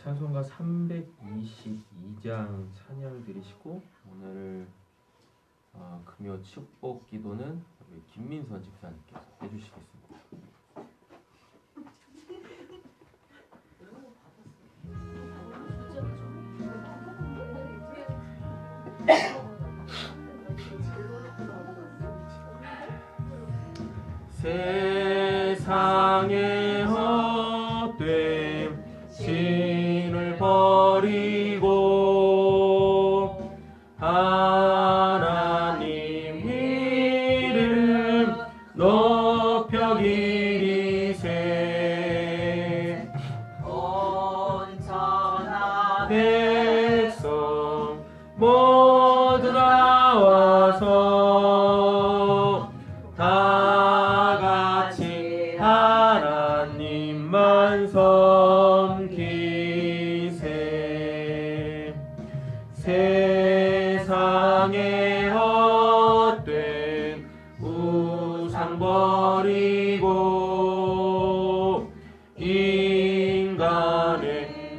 찬송가 322장 찬양 드리시고 오늘 금요 축복 기도는 우리 김민선 집사님께서 해주시겠습니다. 세상에 헛된 신을 버리고 하나님 이름 높여 기리세. 온전한 백성 모두 나와서 다같이 하나님만 섬기세. 세상에 헛된 우상 버리고 인간의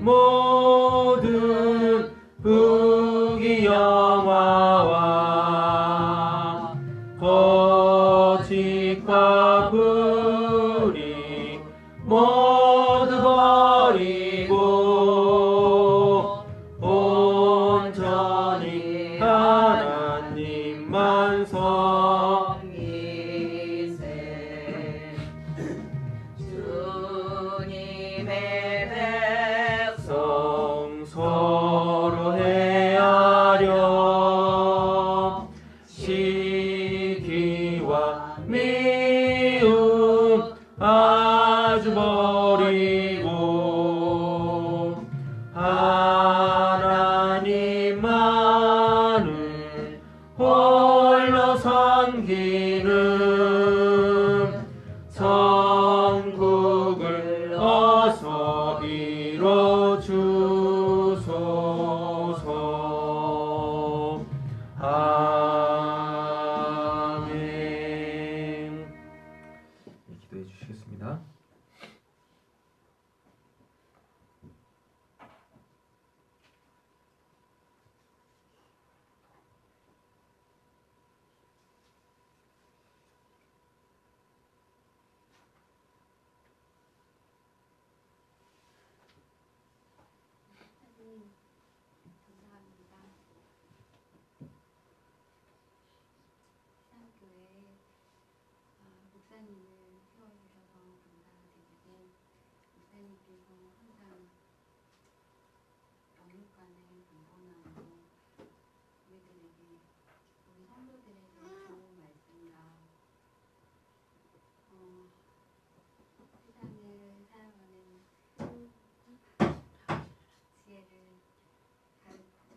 모든 부귀영화와 거짓과 불의 모두 버리고 온전히 하나님만 섬기세. 주님의 백성 서로 헤아려 시기와 미움 아주 버리고 하나님만을 홀로 섬기는 천국을 어서 이뤄주소서. 아멘. 기도해 주시겠습니다. 감사합니다. 신앙교회 목사님을 세워주셔서 감사드리고, 목사님께서 항상 영육간의 공헌함으로 우리들에게, 우리 성도들에게 좋은 말씀과 세상을 살아가는 지혜를 가르쳐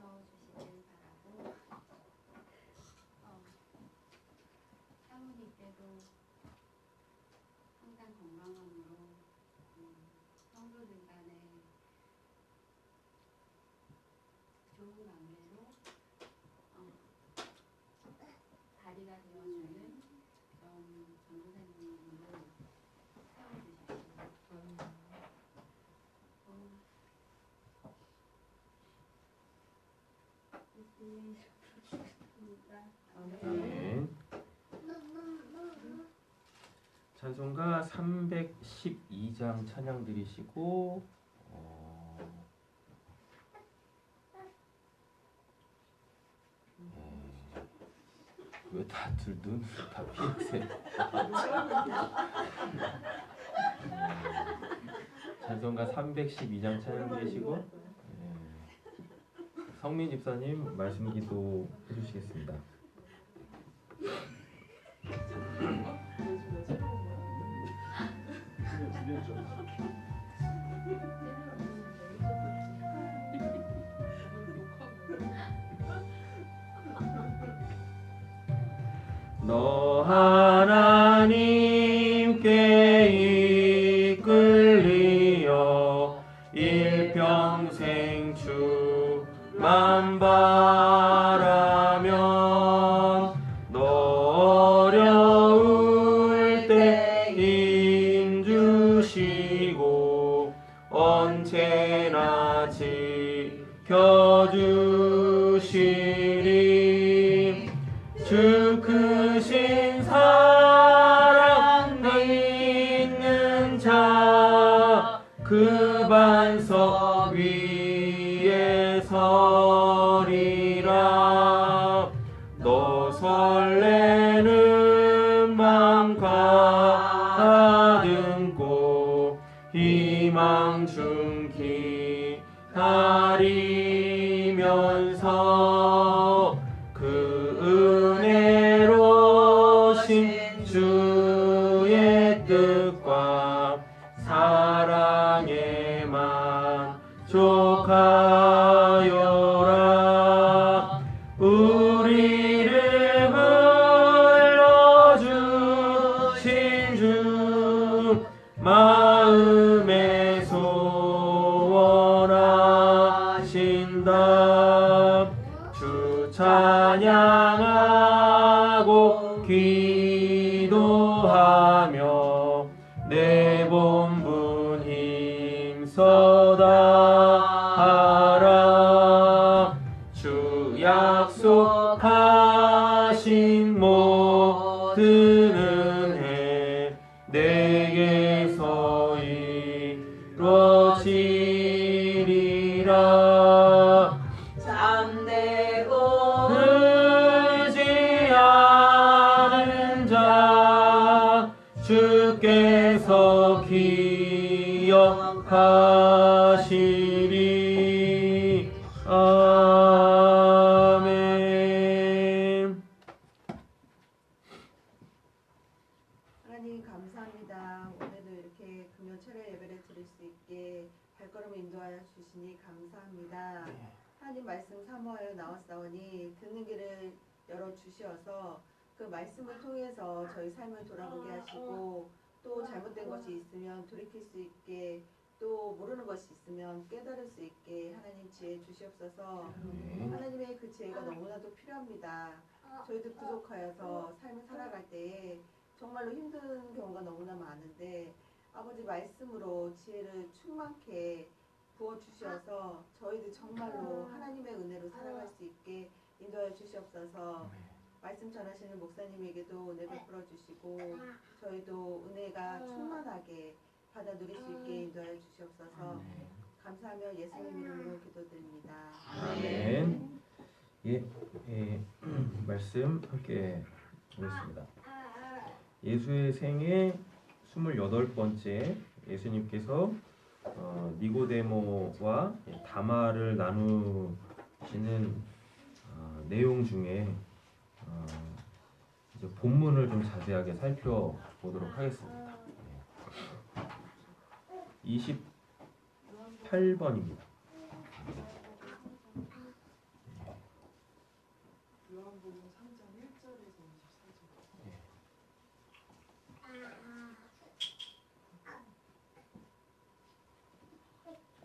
주시길 바라고, 사모님께도 항상 건강함으로 성도들 간에 좋은 관계로 다리가 되어주는 그런 전도사님으로 세워주십시오. 아멘. 찬송가 312장 찬양 드리시고 왜 다들 눈을 다 피우세요? 찬송가 312장 찬양 드리시고 성민 집사님 말씀 기도 해주시겠습니다. 너 하나님께 이끌리어 일평생 주만 바라면 너 어려울 때 힘주시고 언제나 주시리. 주 크신 사랑 있는 자 그 반석 위에 서리라. 너 설레는 맘 가득고 희망 중기 다리면서 그 은혜로신 주의 뜻과 사랑에 만족하여라. 우리를 불러주신 주 마음에 소원하신다. 주 찬양하고 기도하며 내 본분 힘써다 하라. 주 약속하신 모든 은혜 내게서 이루어지리라. 잠들고 의지하는 자 주께서 기억하시리. 아멘. 하나님 감사합니다. 오늘도 이렇게 금요 철야 예배를 드릴 수 있게 발걸음을 인도하여 주시니 감사합니다. 하나님 말씀 사모하여 나왔사오니 듣는 길을 열어 주시어서 그 말씀을 통해서 저희 삶을 돌아보게 하시고 또 잘못된 것이 있으면 돌이킬 수 있게 또 모르는 것이 있으면 깨달을 수 있게 하나님 지혜 주시옵소서. 하나님의 그 지혜가 너무나도 필요합니다. 저희도 부족하여서 삶을 살아갈 때에 정말로 힘든 경우가 너무나 많은데 아버지 말씀으로 지혜를 충만케 부어주셔서 저희들 정말로 하나님의 은혜로 살아갈 수 있게 인도하여 주시옵소서. 말씀 전하시는 목사님에게도 은혜 베풀어 주시고 저희도 은혜가 충만하게 받아 누릴 수 있게 인도하여 주시옵소서. 감사하며 예수님 이름으로 기도드립니다. 아멘. 예, 말씀 함께 보겠습니다. 예수의 생애 28번째 예수님께서 니고데모와 담화를 나누시는 내용 중에 이제 본문을 좀 자세하게 살펴보도록 하겠습니다. 28번입니다. 요한복음 3장 1절에서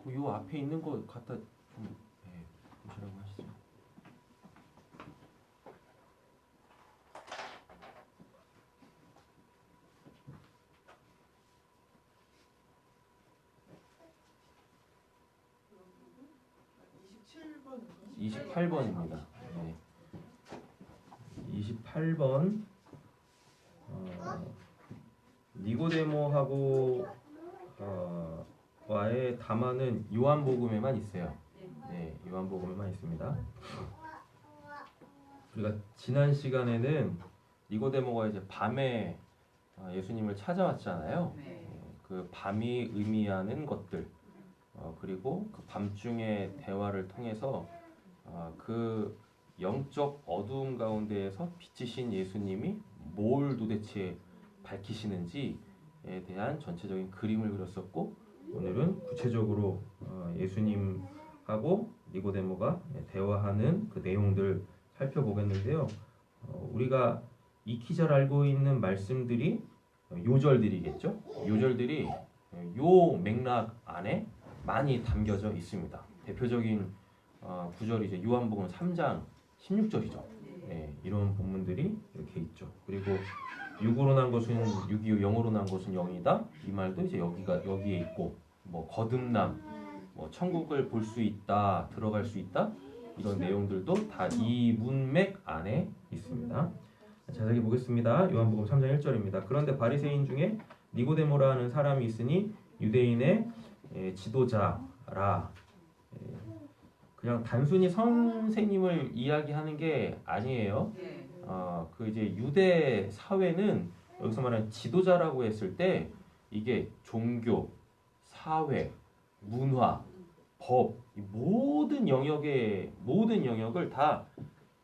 24절. 요 앞에 있는 거 갖다 좀 보시라고 하시죠. 요한복음 28번입니다. 네. 28번 니고데모하고 와의 담화는 요한복음에만 있어요. 네, 요한복음에만 있습니다. 우리가 지난 시간에는 니고데모가 이제 밤에 예수님을 찾아왔잖아요. 그 밤이 의미하는 것들, 그리고 그 밤중의 대화를 통해서 그 영적 어두움 가운데에서 빛이신 예수님이 뭘 도대체 밝히시는지에 대한 전체적인 그림을 그렸었고, 오늘은 구체적으로 예수님하고 니고데모가 대화하는 그 내용들 살펴보겠는데요. 우리가 익히 잘 알고 있는 말씀들이 요절들이겠죠. 요절들이 요 맥락 안에 많이 담겨져 있습니다. 대표적인 구절이 이제 요한복음 3장 16절이죠. 네, 이런 본문들이 이렇게 있죠. 그리고 육으로 난 것은 육이요 영으로 난 것은 영이다. 이 말도 이제 여기에 있고, 뭐 거듭남, 뭐 천국을 볼 수 있다, 들어갈 수 있다. 이런 내용들도 다 이 문맥 안에 있습니다. 자세히 보겠습니다. 요한복음 3장 1절입니다. 그런데 바리새인 중에 니고데모라는 사람이 있으니 유대인의 지도자라. 그냥 단순히 선생님을 이야기하는 게 아니에요. 그 이제 유대 사회는 여기서 말하는 지도자라고 했을 때 이게 종교, 사회, 문화, 법, 이 모든 영역을 다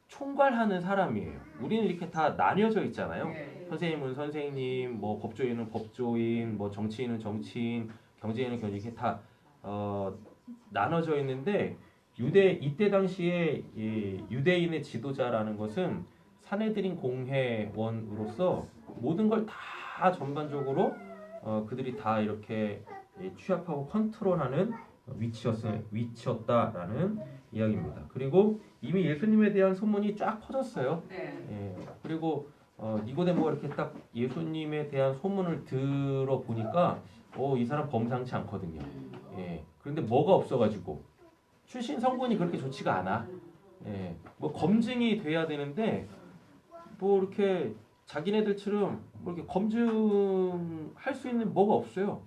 총괄하는 사람이에요. 우리는 이렇게 다 나뉘어져 있잖아요. 선생님은 선생님, 뭐 법조인은 법조인, 뭐 정치인은 정치인, 경제인은 경제, 이렇게 다 나눠져 있는데 이때 당시에 이 유대인의 지도자라는 것은 사내들인 공회원으로서 모든 걸 다 전반적으로 그들이 다 이렇게 취합하고 컨트롤하는 위치였다라는 이야기입니다. 그리고 이미 예수님에 대한 소문이 쫙 퍼졌어요. 그리고 니고데모가 이렇게 딱 예수님에 대한 소문을 들어보니까 이 사람 범상치 않거든요. 그런데 뭐가 없어가지고 출신 성분이 그렇게 좋지가 않아. 뭐 검증이 돼야 되는데 뭐 이렇게 자기네들처럼 뭐 이렇게 검증할 수 있는 뭐가 없어요.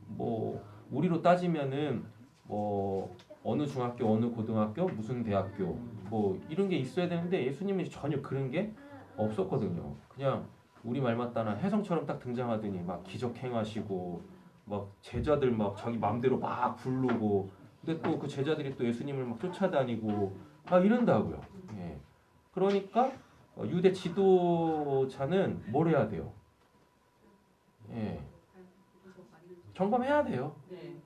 뭐 우리로 따지면은 뭐 어느 중학교, 어느 고등학교, 무슨 대학교 뭐 이런 게 있어야 되는데 예수님이 전혀 그런 게 없었거든요. 그냥 우리 말 맞다나 혜성처럼 딱 등장하더니 막 기적 행하시고 막 제자들 막 자기 맘대로 막 부르고 근데 또 그 제자들이 또 예수님을 막 쫓아다니고 막 이런다고요. 그러니까 유대 지도자는 뭘 해야 돼요? 점검해야 돼요.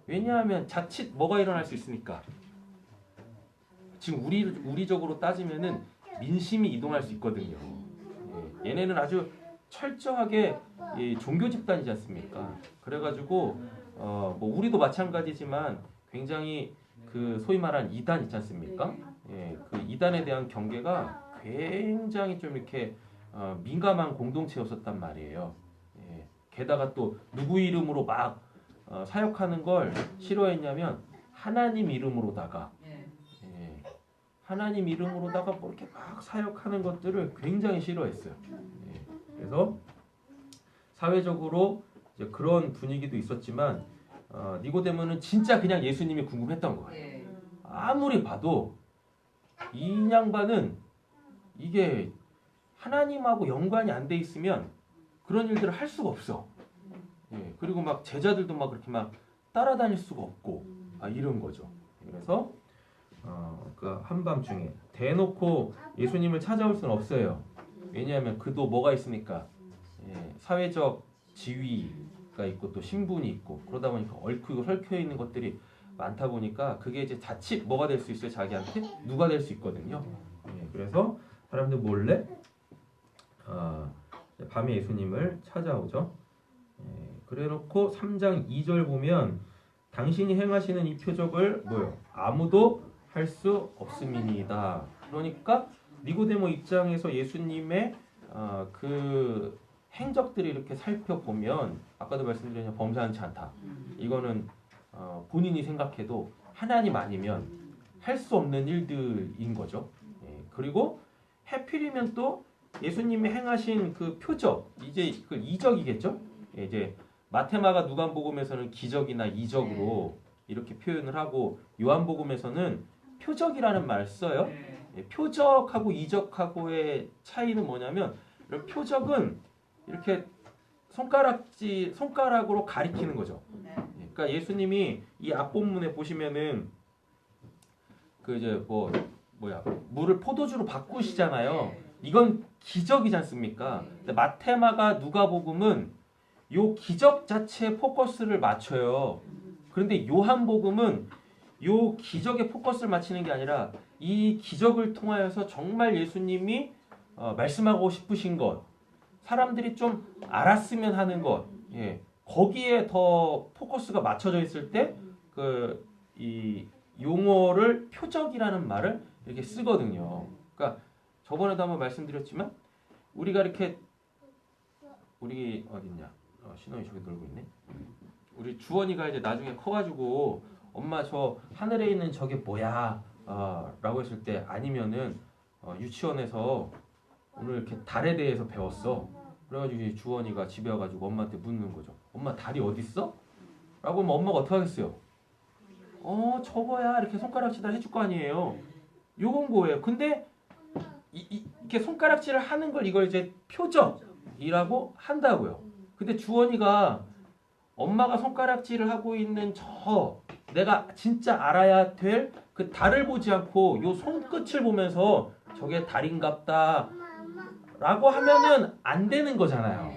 왜냐하면 자칫 뭐가 일어날 수 있으니까. 지금 우리적으로 따지면은 민심이 이동할 수 있거든요. 얘네는 아주 철저하게 종교 집단이지 않습니까? 그래가지고 뭐 우리도 마찬가지지만 굉장히 그 소위 말하는 이단 있지 않습니까? 그 이단에 대한 경계가 굉장히 좀 이렇게 민감한 공동체였었단 말이에요. 게다가 또 누구 이름으로 막 사역하는 걸 싫어했냐면 하나님 이름으로다가 하나님 이름으로다가 뭐 이렇게 막 사역하는 것들을 굉장히 싫어했어요. 그래서 사회적으로 이제 그런 분위기도 있었지만 니고데모는 진짜 그냥 예수님이 궁금했던 거예요. 아무리 봐도 이 양반은 이게 하나님하고 연관이 안 돼 있으면 그런 일들을 할 수가 없어. 그리고 막 제자들도 막 그렇게 막 따라다닐 수가 없고 이런 거죠. 그래서 그 한밤중에 대놓고 예수님을 찾아올 수는 없어요. 왜냐하면 그도 뭐가 있으니까 사회적 지위가 있고 또 신분이 있고 그러다 보니까 얽히고 설켜 있는 것들이 많다 보니까 그게 이제 자칫 뭐가 될 수 있어요? 자기한테 누가 될 수 있거든요. 그래서 사람들 몰래 밤에 예수님을 찾아오죠. 그래놓고 3장 2절 보면 당신이 행하시는 이 표적을 아무도 할 수 없음이니이다. 그러니까 니고데모 입장에서 예수님의 그 행적들을 이렇게 살펴보면 아까도 말씀드렸지만 범사하지 않다. 이거는 본인이 생각해도 하나님 아니면 할 수 없는 일들인 거죠. 그리고 해필이면 또 예수님이 행하신 그 표적, 이제 그 이적이겠죠? 이제 마테마가 누간복음에서는 기적이나 이적으로 이렇게 표현을 하고 요한복음에서는 표적이라는 말을 써요. 표적하고 이적하고의 차이는 뭐냐면 표적은 이렇게 손가락으로 가리키는 거죠. 그러니까 예수님이 이 앞본문에 보시면은 그 이제 물을 포도주로 바꾸시잖아요. 이건 기적이지 않습니까? 근데 마테마가 누가복음은 요 기적 자체에 포커스를 맞춰요. 그런데 요한복음은 요 기적에 포커스를 맞추는 게 아니라 이 기적을 통하여서 정말 예수님이 말씀하고 싶으신 것, 사람들이 좀 알았으면 하는 것, 거기에 더 포커스가 맞춰져 있을 때 이 용어를 표적이라는 말을 이렇게 쓰거든요. 그러니까 저번에도 한번 말씀드렸지만 우리가 이렇게 우리 어딨냐? 신원이 저기 놀고 있네. 우리 주원이가 이제 나중에 커가지고 엄마 저 하늘에 있는 저게 뭐야? 라고 했을 때 아니면은 유치원에서 오늘 이렇게 달에 대해서 배웠어. 그래가지고 이제 주원이가 집에 와가지고 엄마한테 묻는 거죠. 엄마 달이 어딨어? 라고 하면 엄마가 어떻게 하겠어요? 저거야. 이렇게 손가락질을 해줄 거 아니에요. 요건 거예요. 근데 이렇게 손가락질을 하는 걸 이걸 이제 표적이라고 한다고요. 근데 주원이가 엄마가 손가락질을 하고 있는 내가 진짜 알아야 될 그 달을 보지 않고 요 손끝을 보면서 저게 달인갑다 라고 하면은 안 되는 거잖아요.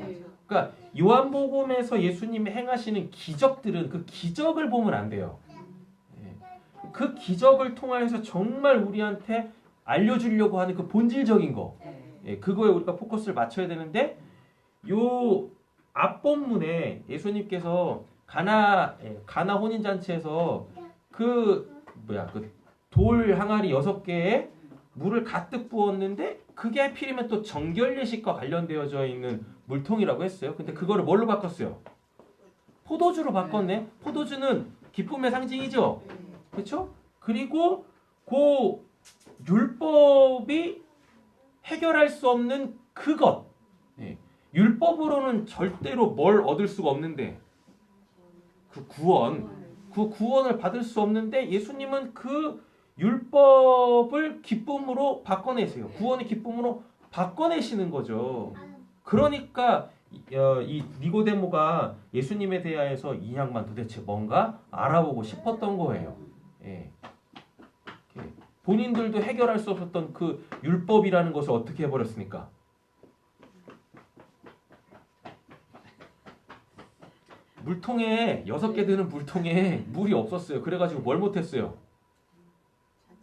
그러니까 요한복음에서 예수님이 행하시는 기적들은 그 기적을 보면 안 돼요. 그 기적을 통해서 정말 우리한테 알려주려고 하는 그 본질적인 거, 그거에 우리가 포커스를 맞춰야 되는데, 요 앞본문에 예수님께서 가나 혼인잔치에서 그 돌 항아리 6개에 물을 가득 부었는데 그게 하필이면 또 정결 예식과 관련되어져 있는 물통이라고 했어요. 근데 그거를 뭘로 바꿨어요? 포도주로 바꿨네. 포도주는 기쁨의 상징이죠. 그렇죠? 그리고 그 율법이 해결할 수 없는 그것. 율법으로는 절대로 뭘 얻을 수가 없는데 그 구원을 받을 수 없는데 예수님은 그 율법을 기쁨으로 바꿔내세요. 구원의 기쁨으로 바꿔내시는 거죠. 그러니까 이 니고데모가 예수님에 대하여서 이 양반 도대체 뭔가 알아보고 싶었던 거예요. 본인들도 해결할 수 없었던 그 율법이라는 것을 어떻게 해버렸습니까? 물통에 6개 드는 물통에 물이 없었어요. 그래가지고 뭘 못했어요?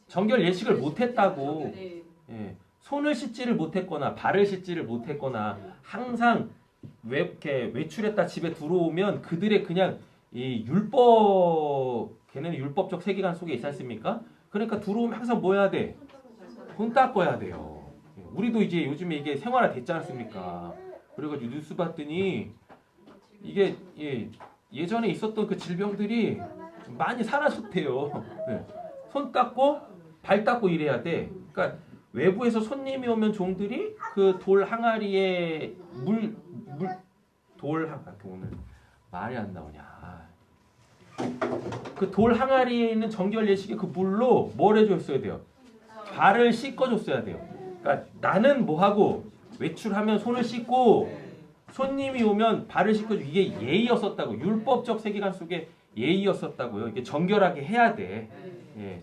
정결 예식을 못했다고. 손을 씻지를 못했거나 발을 씻지를 못했거나 항상 이렇게 외출했다 집에 들어오면 그들의 그냥 이 걔네는 율법적 세계관 속에 있지 않습니까? 그러니까 들어오면 항상 뭐 해야 돼? 손 닦아야 돼요. 우리도 이제 요즘에 이게 생활화 됐지 않습니까? 그래가지고 뉴스 봤더니 이게 예전에 있었던 그 질병들이 많이 사라졌대요. 손 닦고 발 닦고 이래야 돼. 그러니까 외부에서 손님이 오면 종들이 그 돌 항아리에 오늘 말이 안 나오냐. 그 돌 항아리에 있는 정결 예식의 그 물로 뭘 해줬어야 돼요? 발을 씻어줬어야 돼요. 그러니까 나는 뭐 하고 외출하면 손을 씻고 손님이 오면 발을 씻어주고 이게 예의였었다고. 율법적 세계관 속에 예의였었다고요. 이게 정결하게 해야 돼.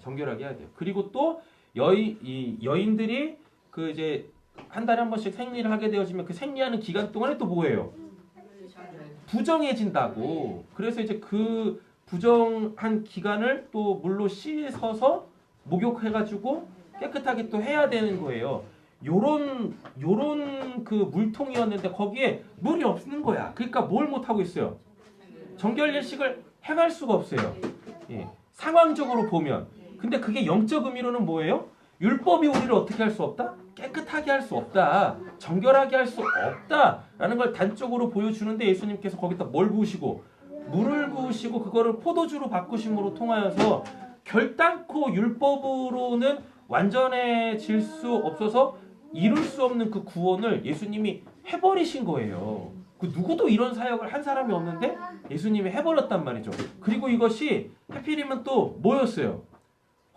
정결하게 해야 돼요. 그리고 또 여인들이 그 이제 한 달에 한 번씩 생리를 하게 되어지면 그 생리하는 기간 동안에 또 뭐예요? 부정해진다고. 그래서 이제 그 부정한 기간을 또 물로 씻어서 목욕해가지고 깨끗하게 또 해야 되는 거예요. 요런 그 물통이었는데 거기에 물이 없는 거야. 그러니까 뭘 못하고 있어요? 정결 예식을 행할 수가 없어요. 상황적으로 보면. 근데 그게 영적 의미로는 뭐예요? 율법이 우리를 어떻게 할 수 없다? 깨끗하게 할 수 없다. 정결하게 할 수 없다라는 걸 단적으로 보여주는데 예수님께서 거기다 뭘 부으시고? 물을 부으시고 그거를 포도주로 바꾸심으로 통하여서 결단코 율법으로는 완전해질 수 없어서 이룰 수 없는 그 구원을 예수님이 해버리신 거예요. 그 누구도 이런 사역을 한 사람이 없는데 예수님이 해버렸단 말이죠. 그리고 이것이 하필이면 또 뭐였어요?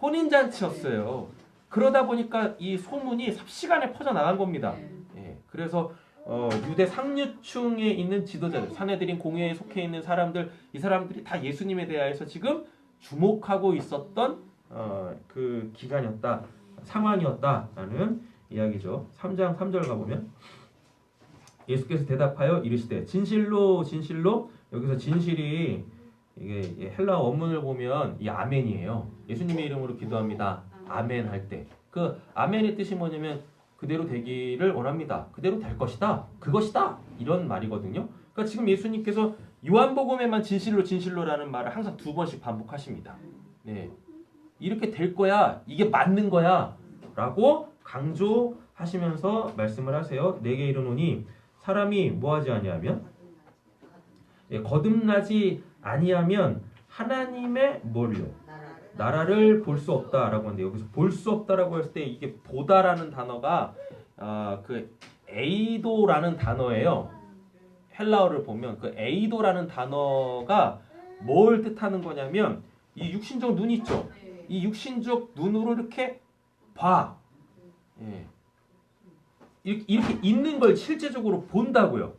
혼인잔치였어요. 그러다 보니까 이 소문이 삽시간에 퍼져나간 겁니다. 그래서 유대 상류층에 있는 지도자들, 사내들인 공회에 속해 있는 사람들, 이 사람들이 다 예수님에 대하여서 지금 주목하고 있었던 그 기간이었다, 상황이었다라는 이야기죠. 3장 3절 가보면 예수께서 대답하여 이르시되 진실로 진실로, 여기서 진실이 이게 헬라 원문을 보면 이 아멘이에요. 예수님의 이름으로 기도합니다. 아멘 할 때 그 아멘의 뜻이 뭐냐면 그대로 되기를 원합니다. 그대로 될 것이다. 그것이다. 이런 말이거든요. 그러니까 지금 예수님께서 요한복음에만 진실로 진실로라는 말을 항상 2번씩 반복하십니다. 이렇게 될 거야. 이게 맞는 거야. 라고 강조하시면서 말씀을 하세요. 내게 이르노니 사람이 뭐하지 아니하면 거듭나지 아니하면 하나님의 뭐를요? 나라를 볼 수 없다라고 하는데 여기서 볼 수 없다라고 했을 때 이게 보다라는 단어가 그 에이도라는 단어예요. 헬라어를 보면 그 에이도라는 단어가 뭘 뜻하는 거냐면 이 육신적 눈 있죠. 이 육신적 눈으로 이렇게 봐. 예. 이렇게 있는 걸 실제적으로 본다고요.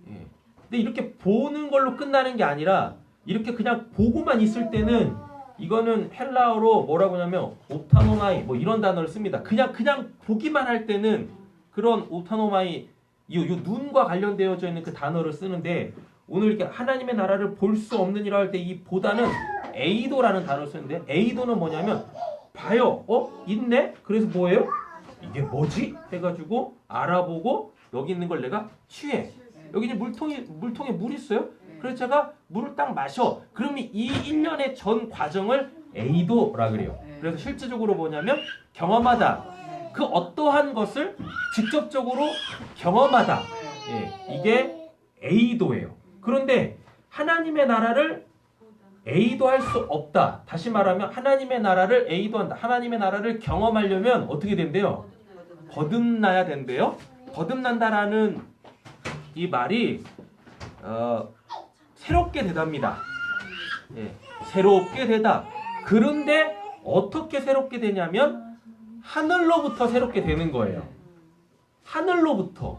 예. 근데 이렇게 보는 걸로 끝나는 게 아니라 이렇게 그냥 보고만 있을 때는 이거는 헬라어로 뭐라고 하냐면 옵타노마이 뭐 이런 단어를 씁니다. 그냥 보기만 할 때는 그런 옵타노마이 이 눈과 관련되어져 있는 그 단어를 쓰는데 오늘 이렇게 하나님의 나라를 볼 수 없느니라 할 때 이 보다는 에이도라는 단어를 쓰는데 에이도는 뭐냐면 봐요. 있네? 그래서 뭐예요? 이게 뭐지? 해가지고 알아보고 여기 있는 걸 내가 취해. 여기 이제 물통에 물 있어요. 그래서 제가 물을 딱 마셔. 그러면 이 1년의 전 과정을 에이도라 그래요. 그래서 실제적으로 뭐냐면 경험하다. 그 어떠한 것을 직접적으로 경험하다. 예, 이게 에이도예요. 그런데 하나님의 나라를 에이도할 수 없다. 다시 말하면 하나님의 나라를 에이도한다. 하나님의 나라를 경험하려면 어떻게 된대요? 거듭나야 된대요. 거듭난다라는 이 말이 새롭게 되답니다. 예, 새롭게 되다. 그런데 어떻게 새롭게 되냐면 하늘로부터 새롭게 되는 거예요. 하늘로부터.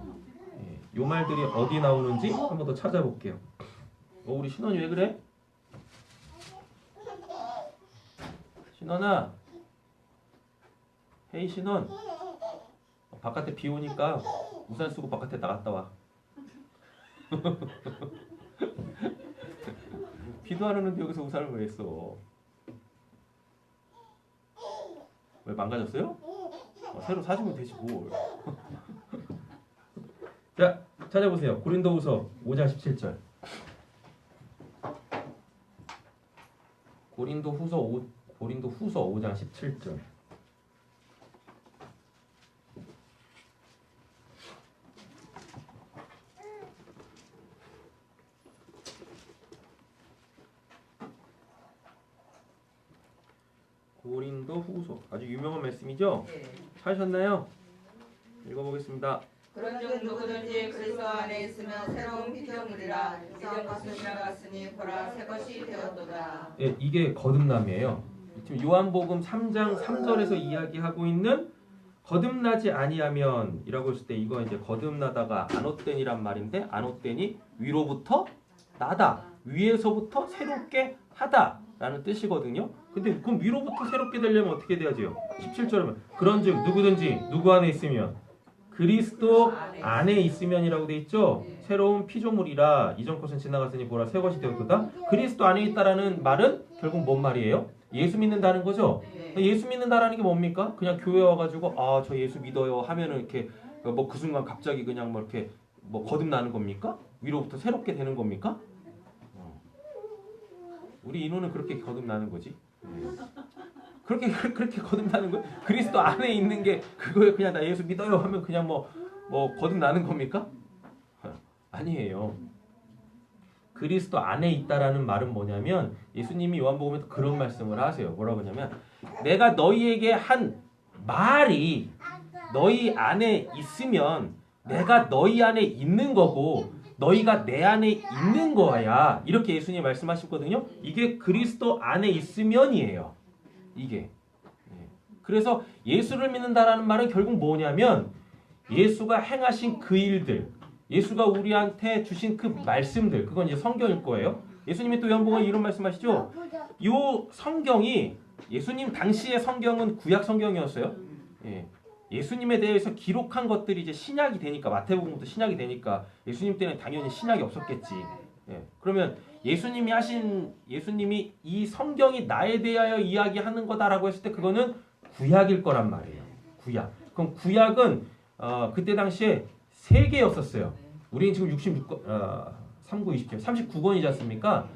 예, 요 말들이 어디 나오는지 한 번 더 찾아볼게요. 우리 신원이 왜 그래? 신원아. 헤이 신원. 바깥에 비 오니까 우산 쓰고 바깥에 나갔다 와. 비도 안 오는데 여기서 우산을 왜 했어? 왜 망가졌어요? 새로 사주면 되지 뭘. 자, 찾아보세요. 고린도후서 5장 17절. 고린도후서 5장 17절. 고린도후서 아주 유명한 말씀이죠? 찾으셨나요? 읽어보겠습니다. 그런즉 누구든지 그리스도 안에 있으면 새로운 피조물이라 이전 것은 지나갔으니 보라 새 것이 되었도다. 예, 이게 거듭남이에요. 지금 요한복음 3장 3절에서 이야기하고 있는 거듭나지 아니하면이라고 했을 때 이거 이제 거듭나다가 안옷된이란 말인데 안옷된이 위로부터 나다. 위에서부터 새롭게 하다라는 뜻이거든요. 근데 그럼 위로부터 새롭게 되려면 어떻게 돼야지요? 17절이면 그런즉 누구든지 누구 안에 있으면 그리스도 안에 있으면이라고 돼 있죠. 새로운 피조물이라 이전 것은 지나갔으니 보라 새 것이 되었도다. 그리스도 안에 있다라는 말은 결국 뭔 말이에요? 예수 믿는다는 거죠. 예수 믿는다라는 게 뭡니까? 그냥 교회 와가지고 저 예수 믿어요 하면은 이렇게 뭐 그 순간 갑자기 그냥 뭐 이렇게 뭐 거듭나는 겁니까? 위로부터 새롭게 되는 겁니까? 우리 인호는 그렇게 거듭나는 거지. 그렇게 거듭나는 거예요? 그리스도 안에 있는 게 그거에 그냥 나 예수 믿어요 하면 그냥 뭐 거듭나는 겁니까? 아니에요. 그리스도 안에 있다라는 말은 뭐냐면 예수님이 요한복음에서 그런 말씀을 하세요. 뭐라고 하냐면 내가 너희에게 한 말이 너희 안에 있으면 내가 너희 안에 있는 거고 너희가 내 안에 있는 거야. 이렇게 예수님이 말씀하셨거든요. 이게 그리스도 안에 있으면이에요. 이게. 그래서 예수를 믿는다라는 말은 결국 뭐냐면 예수가 행하신 그 일들, 예수가 우리한테 주신 그 말씀들, 그건 이제 성경일 거예요. 예수님이 또 요한복음에 이런 말씀하시죠. 요 성경이 예수님 당시의 성경은 구약 성경이었어요. 예수님에 대해서 기록한 것들이 이제 신약이 되니까 마태복음부터 신약이 되니까 예수님 때는 당연히 신약이 없었겠지. 그러면 예수님이 이 성경이 나에 대하여 이야기하는 거다라고 했을 때 그거는 구약일 거란 말이에요. 구약. 그럼 구약은 그때 당시에 3개였었어요. 우리는 지금 39권이지 않습니까?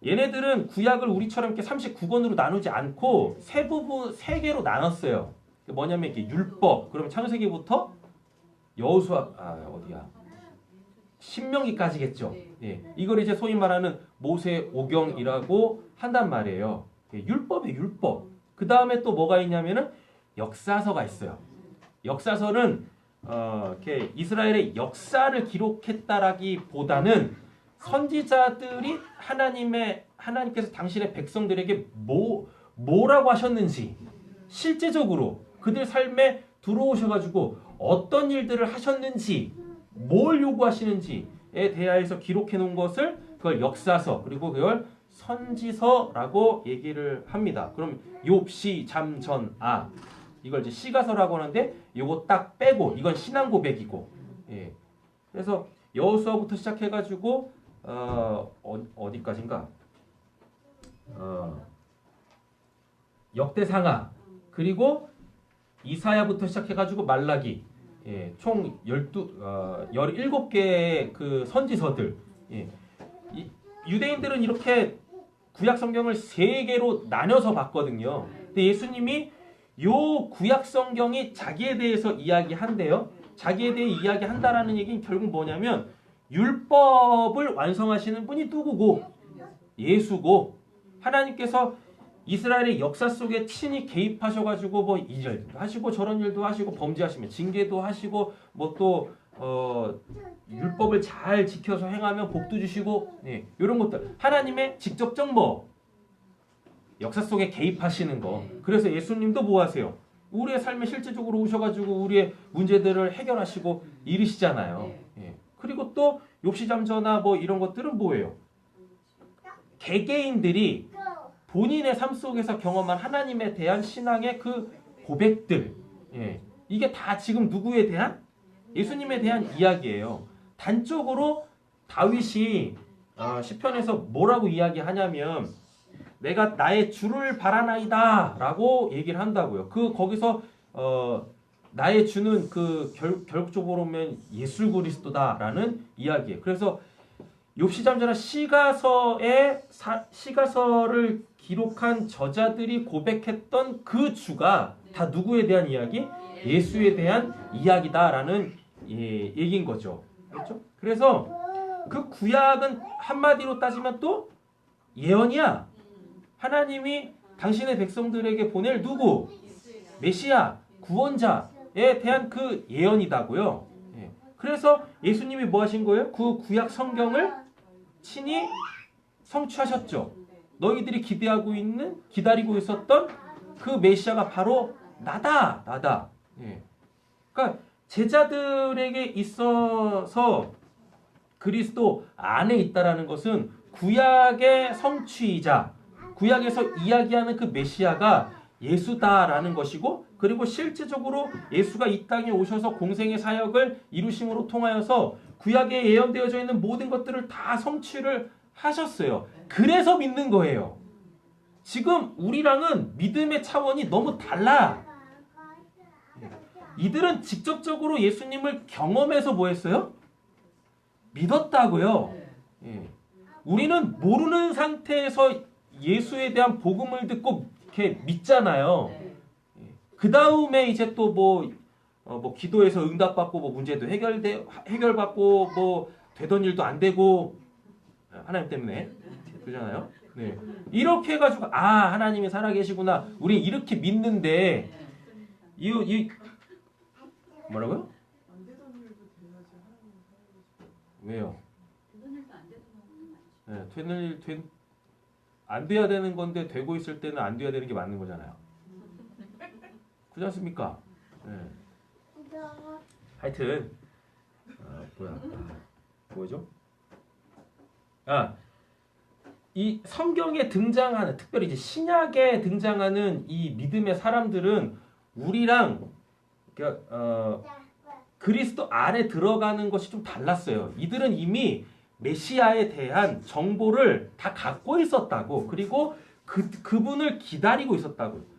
얘네들은 구약을 우리처럼 이렇게 39권으로 나누지 않고 3개로 나눴어요. 뭐냐면 이렇게 율법, 그러면 창세기부터 여호수아 신명기까지겠죠. 이걸 이제 소위 말하는 모세 오경이라고 한단 말이에요. 율법이에요, 율법. 그 다음에 또 뭐가 있냐면은 역사서가 있어요. 역사서는 이렇게 이스라엘의 역사를 기록했다라기보다는 선지자들이 하나님께서 당신의 백성들에게 뭐라고 하셨는지 실제적으로 그들 삶에 들어오셔가지고 어떤 일들을 하셨는지 뭘 요구하시는지에 대하여서 기록해 놓은 것을 그걸 역사서 그리고 그걸 선지서라고 얘기를 합니다. 그럼 욥, 시, 잠, 전, 아 이걸 이제 시가서라고 하는데 요거 딱 빼고 이건 신앙 고백이고 예. 그래서 여호수아부터 시작해가지고 어디까지인가 역대상하 그리고 이사야부터 시작해가지고 말라기 예. 총 17개의 그 선지서들 예. 유대인들은 이렇게 구약 성경을 3개로 나눠서 봤거든요. 근데 예수님이 요 구약 성경이 자기에 대해서 이야기한대요. 자기에 대해 이야기한다라는 얘기는 결국 뭐냐면 율법을 완성하시는 분이 누구고 예수고 하나님께서 이스라엘의 역사 속에 친히 개입하셔가지고 뭐 이 일도 하시고 저런 일도 하시고 범죄하시면 징계도 하시고 뭐 또 율법을 잘 지켜서 행하면 복도 주시고 네, 이런 것들 하나님의 직접적 역사 속에 개입하시는 거. 그래서 예수님도 뭐 하세요? 우리의 삶에 실제적으로 오셔가지고 우리의 문제들을 해결하시고 이르시잖아요. 예. 그리고 또 욥시잠저나 뭐 이런 것들은 뭐예요? 개개인들이 본인의 삶 속에서 경험한 하나님에 대한 신앙의 그 고백들. 예. 이게 다 지금 누구에 대한? 예수님에 대한 이야기예요. 단적으로 다윗이 시편에서 뭐라고 이야기하냐면 내가 나의 주를 바라나이다 라고 얘기를 한다고요. 거기서 나의 주는 결국적으로 보면 예수 그리스도다 라는 이야기예요. 그래서 욥시잠저나 시가서를 기록한 저자들이 고백했던 그 주가 다 누구에 대한 이야기? 예수에 대한 이야기다라는 얘기인 거죠. 그렇죠? 그래서 그 구약은 한마디로 따지면 또 예언이야. 하나님이 당신의 백성들에게 보낼 누구? 메시아, 구원자에 대한 그 예언이다고요. 그래서 예수님이 뭐 하신 거예요? 그 구약 성경을 친히 성취하셨죠. 너희들이 기다리고 있었던 그 메시아가 바로 나다. 그러니까 제자들에게 있어서 그리스도 안에 있다라는 것은 구약의 성취이자 구약에서 이야기하는 그 메시아가 예수다라는 것이고 그리고 실제적으로 예수가 이 땅에 오셔서 공생의 사역을 이루심으로 통하여서 구약에 예언되어져 있는 모든 것들을 다 성취를 하셨어요. 그래서 믿는 거예요. 지금 우리랑은 믿음의 차원이 너무 달라. 이들은 직접적으로 예수님을 경험해서 뭐 했어요? 믿었다고요. 우리는 모르는 상태에서 예수에 대한 복음을 듣고 이렇게 믿잖아요. 그 다음에 이제 또 뭐 기도해서 응답받고 뭐 문제도 해결받고 뭐 되던 일도 안 되고 하나님 때문에 그러잖아요. 네. 이렇게 해가지고 하나님이 살아계시구나. 우리 이렇게 믿는데 뭐라고요? 왜요? 네, 되는 일 안 돼야 되는 건데 되고 있을 때는 안 돼야 되는 게 맞는 거잖아요. 그렇지 않습니까? 네. 하여튼 뭐죠? 이 성경에 등장하는 특별히 이제 신약에 등장하는 이 믿음의 사람들은 우리랑 그리스도 안에 들어가는 것이 좀 달랐어요. 이들은 이미 메시아에 대한 정보를 다 갖고 있었다고. 그리고 그분을 기다리고 있었다고.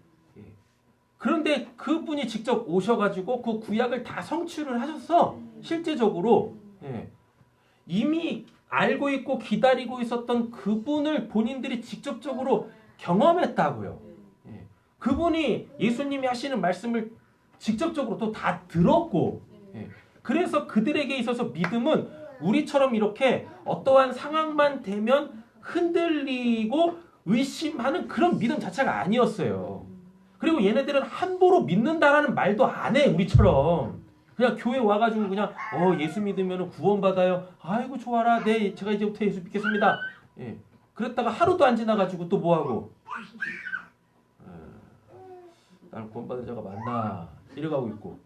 그런데 그분이 직접 오셔가지고 그 구약을 다 성취를 하셨어. 실제적으로. 이미 알고 있고 기다리고 있었던 그분을 본인들이 직접적으로 경험했다고요. 그분이 예수님이 하시는 말씀을 직접적으로 또 다 들었고. 그래서 그들에게 있어서 믿음은 우리처럼 이렇게 어떠한 상황만 되면 흔들리고 의심하는 그런 믿음 자체가 아니었어요. 그리고 얘네들은 함부로 믿는다라는 말도 안 해, 우리처럼. 그냥 교회 와가지고 그냥 예수 믿으면 구원받아요. 아이고 좋아라. 네, 제가 이제부터 예수 믿겠습니다. 예. 그랬다가 하루도 안 지나가지고 또 뭐하고 나는 구원받은 자가 맞나 이래가고 있고.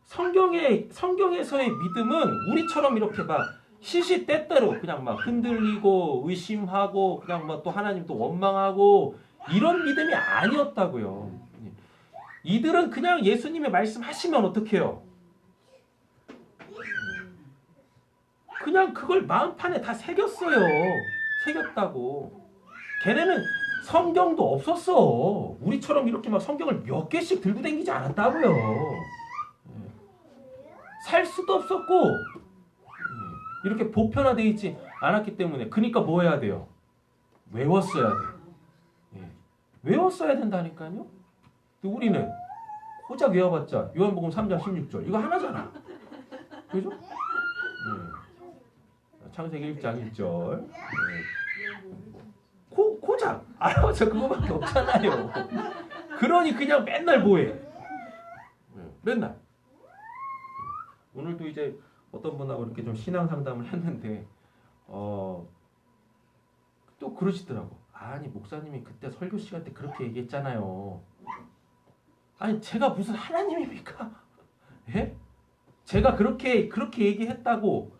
성경에서의 믿음은 우리처럼 이렇게 막 시시때때로 그냥 막 흔들리고 의심하고 그냥 막 또 하나님 또 원망하고 이런 믿음이 아니었다고요. 이들은 그냥 예수님의 말씀하시면 어떡해요? 그냥 그걸 마음판에 다 새겼어요. 새겼다고. 걔네는 성경도 없었어. 우리처럼 이렇게 막 성경을 몇 개씩 들고 다니지 않았다고요. 살 수도 없었고 이렇게 보편화되어 있지 않았기 때문에 그러니까 뭐 해야 돼요? 외웠어야 돼요. 외웠어야 된다니까요. 우리는 고작 외워봤자 요한복음 3장 16절 이거 하나잖아. 그죠? 창세기 1장 1절 고작 알아봤자 그거밖에 없잖아요. 그러니 그냥 맨날 뭐해? 맨날. 오늘도 이제 어떤 분하고 이렇게 좀 신앙 상담을 했는데 또 그러시더라고. 아니 목사님이 그때 설교 시간 때 그렇게 얘기했잖아요. 아니 제가 무슨 하나님입니까? 예? 제가 그렇게 얘기했다고.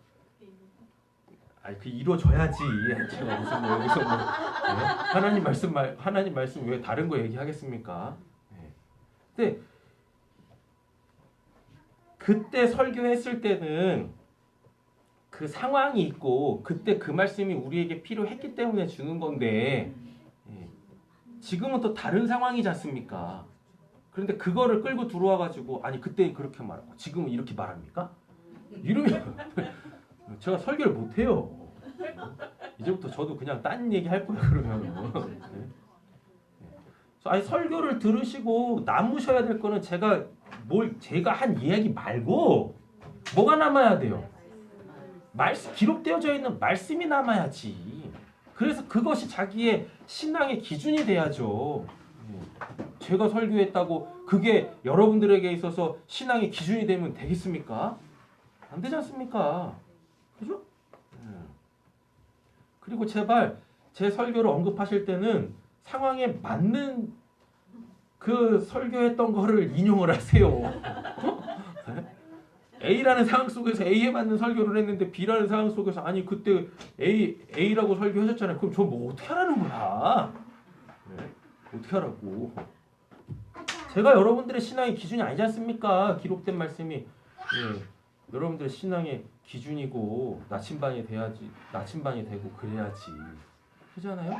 아니 그 이루어져야지. 제가 무슨 뭐 여기서 뭐 하나님 말씀 왜 다른 거 얘기하겠습니까? 예. 근데 그때 설교했을 때는 그 상황이 있고 그때 그 말씀이 우리에게 필요했기 때문에 주는 건데 지금은 또 다른 상황이지 않습니까? 그런데 그거를 끌고 들어와가지고 아니 그때 그렇게 말하고 지금은 이렇게 말합니까? 이러면 제가 설교를 못해요. 이제부터 저도 그냥 딴 얘기 할 거예요. 그러면 아니 설교를 들으시고 남으셔야 될 거는 제가 한 이야기 말고 뭐가 남아야 돼요? 말씀 기록되어져 있는 말씀이 남아야지. 그래서 그것이 자기의 신앙의 기준이 돼야죠. 제가 설교했다고 그게 여러분들에게 있어서 신앙의 기준이 되면 되겠습니까? 안 되지 않습니까? 그죠? 그리고 제발 제 설교를 언급하실 때는 상황에 맞는 그 설교했던 거를 인용을 하세요. A라는 상황 속에서 A에 맞는 설교를 했는데 B라는 상황 속에서 아니 그때 A라고 설교하셨잖아요. 그럼 저 뭐 어떻게 하라는 거야? 어떻게 하라고? 제가 여러분들의 신앙의 기준이 아니지 않습니까? 기록된 말씀이 여러분들의 신앙의 기준이고 나침반이 되고 그래야지. 그렇잖아요?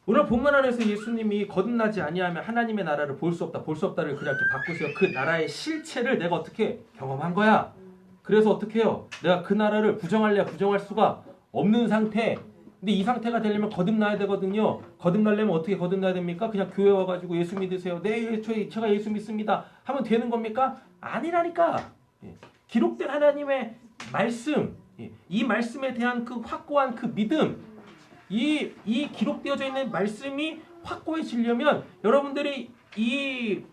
오늘 본문 안에서 예수님이 거듭나지 아니하면 하나님의 나라를 볼 수 없다를 그냥 이렇게 바꾸세요. 그 나라의 실체를 내가 어떻게 경험한 거야. 그래서 어떻게 해요? 내가 그 나라를 부정할래야 부정할 수가 없는 상태. 근데 이 상태가 되려면 거듭나야 되거든요. 거듭나려면 어떻게 거듭나야 됩니까? 그냥 교회 와가지고 예수 믿으세요. 네, 제가 예수 믿습니다. 하면 되는 겁니까? 아니라니까. 기록된 하나님의 말씀, 이 말씀에 대한 그 확고한 그 믿음, 이 기록되어져 있는 말씀이 확고해지려면 여러분들이 이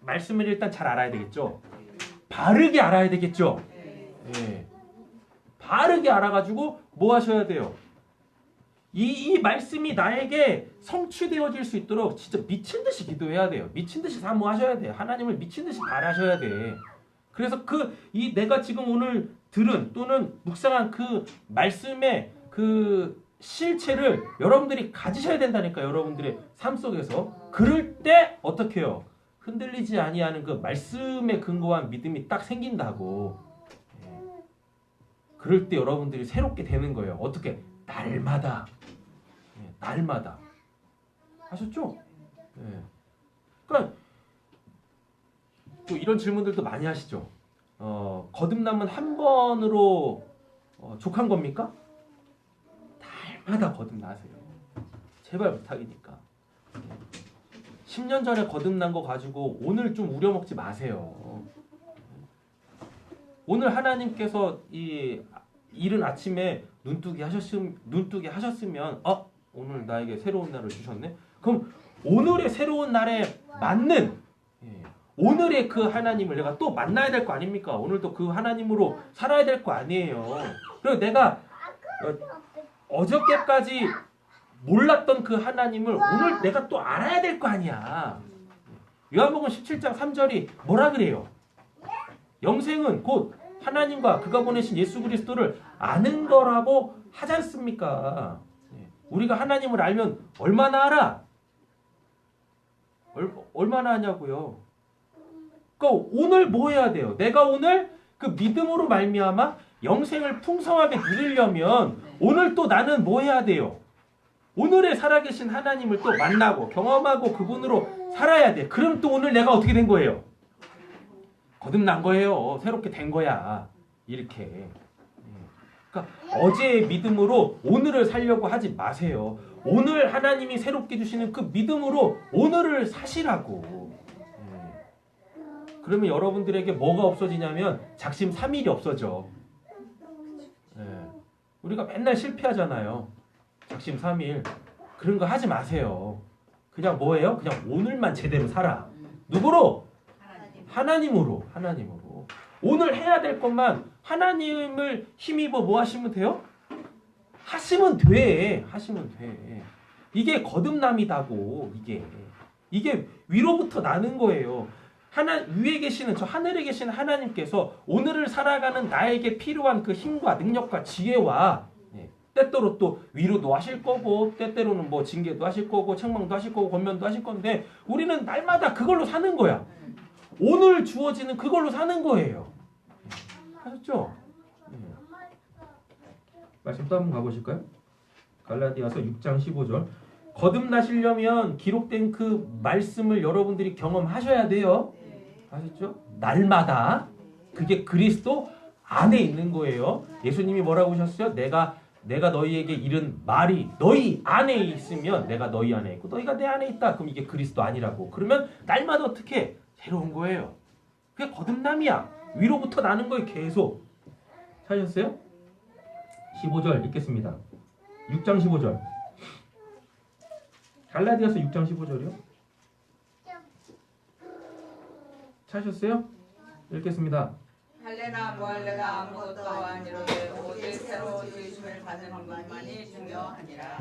말씀을 일단 잘 알아야 되겠죠. 바르게 알아야 되겠죠. 바르게 알아가지고 뭐 하셔야 돼요? 이 말씀이 나에게 성취되어질 수 있도록 진짜 미친 듯이 기도해야 돼요. 미친 듯이 사모하셔야 돼요. 하나님을 미친 듯이 바라셔야 돼. 그래서 내가 지금 오늘 들은 또는 묵상한 그 말씀의 그 실체를 여러분들이 가지셔야 된다니까. 여러분들의 삶 속에서. 그럴 때 어떻게 해요? 흔들리지 아니하는 그 말씀에 근거한 믿음이 딱 생긴다고. 그럴 때 여러분들이 새롭게 되는 거예요. 어떻게? 날마다. 아셨죠? 그러니까 또 이런 질문들도 많이 하시죠. 거듭남은 한 번으로 족한 겁니까? 날마다 거듭나세요. 제발 부탁이니까. 10년 전에 거듭난 거 가지고 오늘 좀 우려먹지 마세요. 오늘 하나님께서 이른 아침에 눈뜨게 하셨으면 오늘 나에게 새로운 날을 주셨네. 그럼 오늘의 새로운 날에 맞는 오늘의 그 하나님을 내가 또 만나야 될 거 아닙니까? 오늘도 그 하나님으로 살아야 될 거 아니에요. 그리고 내가 어저께까지 몰랐던 그 하나님을 오늘 내가 또 알아야 될 거 아니야. 요한복음 17장 3절이 뭐라 그래요? 영생은 곧 하나님과 그가 보내신 예수 그리스도를 아는 거라고 하지 않습니까? 우리가 하나님을 알면 얼마나 알아? 얼마나 하냐고요? 그러니까 오늘 뭐 해야 돼요? 내가 오늘 그 믿음으로 말미암아 영생을 풍성하게 누리려면 오늘 또 나는 뭐 해야 돼요? 오늘의 살아계신 하나님을 또 만나고 경험하고 그분으로 살아야 돼. 그럼 또 오늘 내가 어떻게 된 거예요? 거듭난 거예요. 새롭게 된 거야. 이렇게. 그러니까 어제의 믿음으로 오늘을 살려고 하지 마세요. 오늘 하나님이 새롭게 주시는 그 믿음으로 오늘을 사시라고. 그러면 여러분들에게 뭐가 없어지냐면 작심 삼일이 없어져. 우리가 맨날 실패하잖아요. 작심 삼일. 그런 거 하지 마세요. 그냥 뭐예요? 그냥 오늘만 제대로 살아. 누구로? 하나님으로. 오늘 해야 될 것만 하나님을 힘입어 뭐 하시면 돼요? 하시면 돼. 이게 거듭남이다고. 이게 위로부터 나는 거예요. 위에 계시는 저 하늘에 계시는 하나님께서 오늘을 살아가는 나에게 필요한 그 힘과 능력과 지혜와 때때로 또 위로도 하실 거고 때때로는 뭐 징계도 하실 거고 책망도 하실 거고 권면도 하실 건데 우리는 날마다 그걸로 사는 거야. 오늘 주어지는 그걸로 사는 거예요. 아셨죠? 말씀 또 한번 가보실까요? 갈라디아서 6장 15절. 거듭나시려면 기록된 그 말씀을 여러분들이 경험하셔야 돼요. 아셨죠? 날마다. 그게 그리스도 안에 있는 거예요. 예수님이 뭐라고 하셨어요? 내가 너희에게 이른 말이 너희 안에 있으면 내가 너희 안에 있고 너희가 내 안에 있다. 그럼 이게 그리스도 아니라고. 그러면 날마다 어떻게? 새로운 거예요. 그게 거듭남이야. 위로부터 나는 거예요. 계속. 찾으셨어요? 15절 읽겠습니다. 6장 15절. 갈라디아서 6장 15절이요. 찾으셨어요? 읽겠습니다. 할래나 뭐할래나 아무것도 아니로되 오직 새로 주심을 받는 것만이 중요하니라.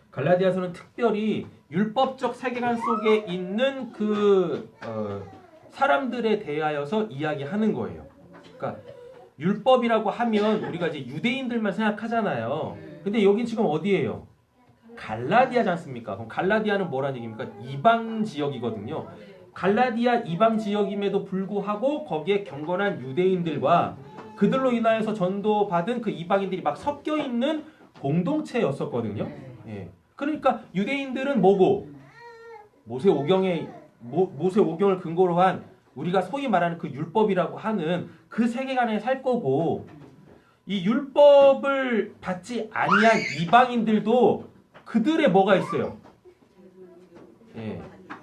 갈라디아서는 특별히 율법적 세계관 속에 있는 그 사람들에 대하여서 이야기하는 거예요. 그러니까 율법이라고 하면 우리가 이제 유대인들만 생각하잖아요. 근데 여긴 지금 어디예요? 갈라디아지 않습니까? 그럼 갈라디아는 뭐라는 얘기입니까? 이방 지역이거든요. 갈라디아 이방 지역임에도 불구하고 거기에 경건한 유대인들과 그들로 인하여서 전도받은 그 이방인들이 막 섞여 있는 공동체였었거든요. 그러니까 유대인들은 뭐고? 모세오경을 근거로 한 우리가 소위 말하는 그 율법이라고 하는 그 세계관에 살 거고 이 율법을 받지 아니한 이방인들도 그들의 뭐가 있어요?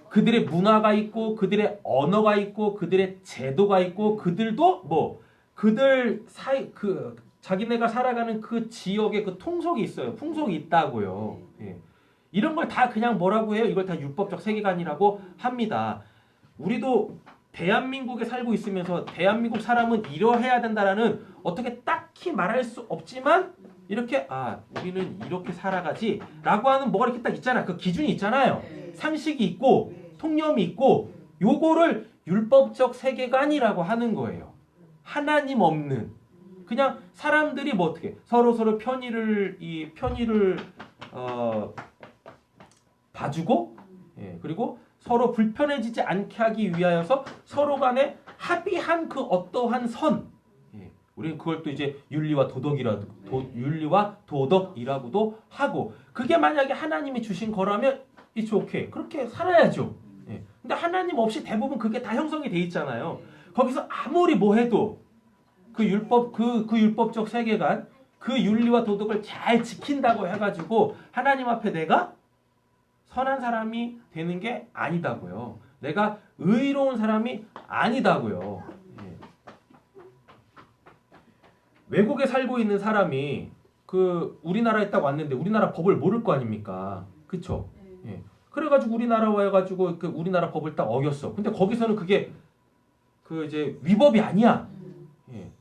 그들의 문화가 있고 그들의 언어가 있고 그들의 제도가 있고 그들도 자기네가 살아가는 그 지역의 그 통속이 있어요. 풍속이 있다고요. 이런 걸 다 그냥 뭐라고 해요? 이걸 다 율법적 세계관이라고 합니다. 우리도 대한민국에 살고 있으면서 대한민국 사람은 이러해야 된다라는 어떻게 딱히 말할 수 없지만 이렇게 우리는 이렇게 살아가지 라고 하는 뭐가 이렇게 딱 있잖아. 그 기준이 있잖아요. 상식이 있고 통념이 있고 요거를 율법적 세계관이라고 하는 거예요. 하나님 없는 그냥 사람들이 뭐 어떻게 서로 편의를 봐주고 그리고 서로 불편해지지 않게 하기 위하여서 서로 간에 합의한 그 어떠한 선 우리는 그걸 또 이제 윤리와 도덕이라고도 하고 그게 만약에 하나님이 주신 거라면 it's okay. 그렇게 살아야죠. 근데 하나님 없이 대부분 그게 다 형성이 돼 있잖아요. 거기서 아무리 뭐 해도 그 율법적 세계관, 그 윤리와 도덕을 잘 지킨다고 해가지고 하나님 앞에 내가 선한 사람이 되는 게 아니다고요. 내가 의로운 사람이 아니다고요. 외국에 살고 있는 사람이 그 우리나라에 딱 왔는데 우리나라 법을 모를 거 아닙니까? 그쵸? 예. 그래가지고 우리나라 와가지고 그 우리나라 법을 딱 어겼어. 근데 거기서는 그게 그 이제 위법이 아니야. 예.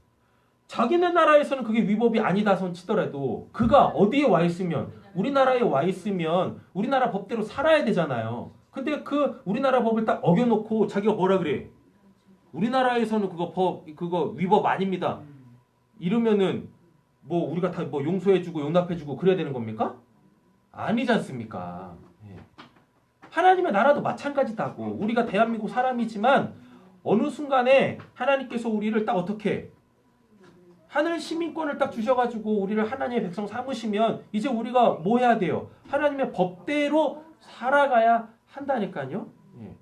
자기네 나라에서는 그게 위법이 아니다 손 치더라도 그가 어디에 와 있으면 우리나라에 와 있으면 우리나라 법대로 살아야 되잖아요. 근데 그 우리나라 법을 딱 어겨놓고 자기가 뭐라 그래? 우리나라에서는 그거 위법 아닙니다. 이러면은 뭐 우리가 다 뭐 용서해주고 용납해주고 그래야 되는 겁니까? 아니지 않습니까? 예. 하나님의 나라도 마찬가지다고. 우리가 대한민국 사람이지만 어느 순간에 하나님께서 우리를 딱 어떻게 하늘 시민권을 딱 주셔가지고 우리를 하나님의 백성 삼으시면 이제 우리가 뭐 해야 돼요? 하나님의 법대로 살아가야 한다니까요. 예.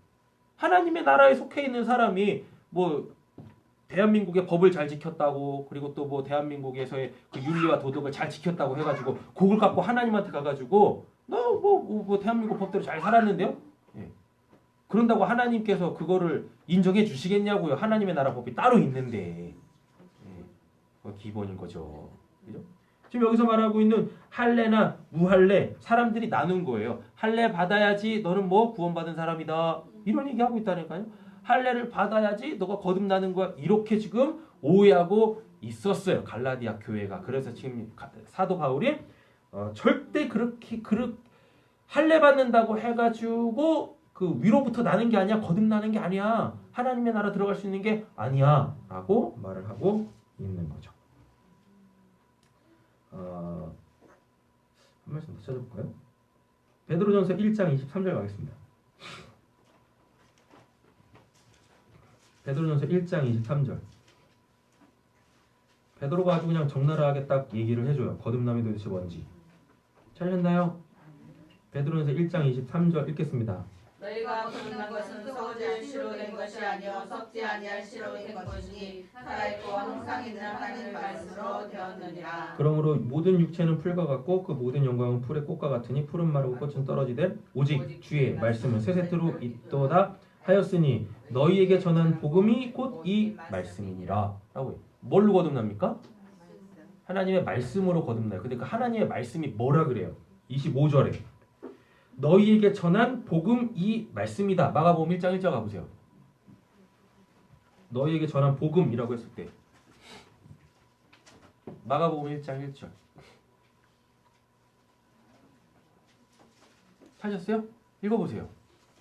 하나님의 나라에 속해 있는 사람이 뭐 대한민국의 법을 잘 지켰다고 그리고 또 뭐 대한민국에서의 그 윤리와 도덕을 잘 지켰다고 해가지고 그걸 갖고 하나님한테 가가지고 너 뭐 대한민국 법대로 잘 살았는데요? 예. 그런다고 하나님께서 그거를 인정해 주시겠냐고요? 하나님의 나라 법이 따로 있는데. 그 기본인 거죠. 그죠? 지금 여기서 말하고 있는 할례나 무할례 사람들이 나눈 거예요. 할례 받아야지 너는 뭐 구원받은 사람이다. 이런 얘기하고 있다니까요. 할례를 받아야지 너가 거듭나는 거야. 이렇게 지금 오해하고 있었어요. 갈라디아 교회가. 그래서 지금 사도 바울이 절대 그렇게 할례 받는다고 해가지고 그 위로부터 나는 게 아니야. 거듭나는 게 아니야. 하나님의 나라 들어갈 수 있는 게 아니야. 라고 말을 하고 있는 거죠. 한 말씀 더 찾아볼까요? 베드로전서 1장 23절 가겠습니다. 베드로전서 1장 23절. 베드로가 아주 그냥 적나라하게 딱 얘기를 해줘요. 거듭남이 도대체 뭔지. 찾으셨나요? 베드로전서 1장 23절 읽겠습니다. 너희가 거듭난 것은 썩어질 씨로 된 것이 아니요 썩지 아니할 씨로 된 것이니 살아있고 항상 있는 하나님의 말씀으로 되었느니라. 그러므로 모든 육체는 풀과 같고 그 모든 영광은 풀의 꽃과 같으니 풀은 마르고 꽃은 떨어지되 오직 주의 말씀은 세세토록 있도다 하였으니 너희에게 전한 복음이 곧 이 말씀이니라. 라고. 뭘로 거듭납니까? 하나님의 말씀으로 거듭나요. 근데 그 하나님의 말씀이 뭐라 그래요? 25절에 너희에게 전한 복음 이 말씀이다. 마가복음 1장 1절 가보세요. 너희에게 전한 복음이라고 했을 때 마가복음 1장 1절 찾으셨어요? 읽어보세요.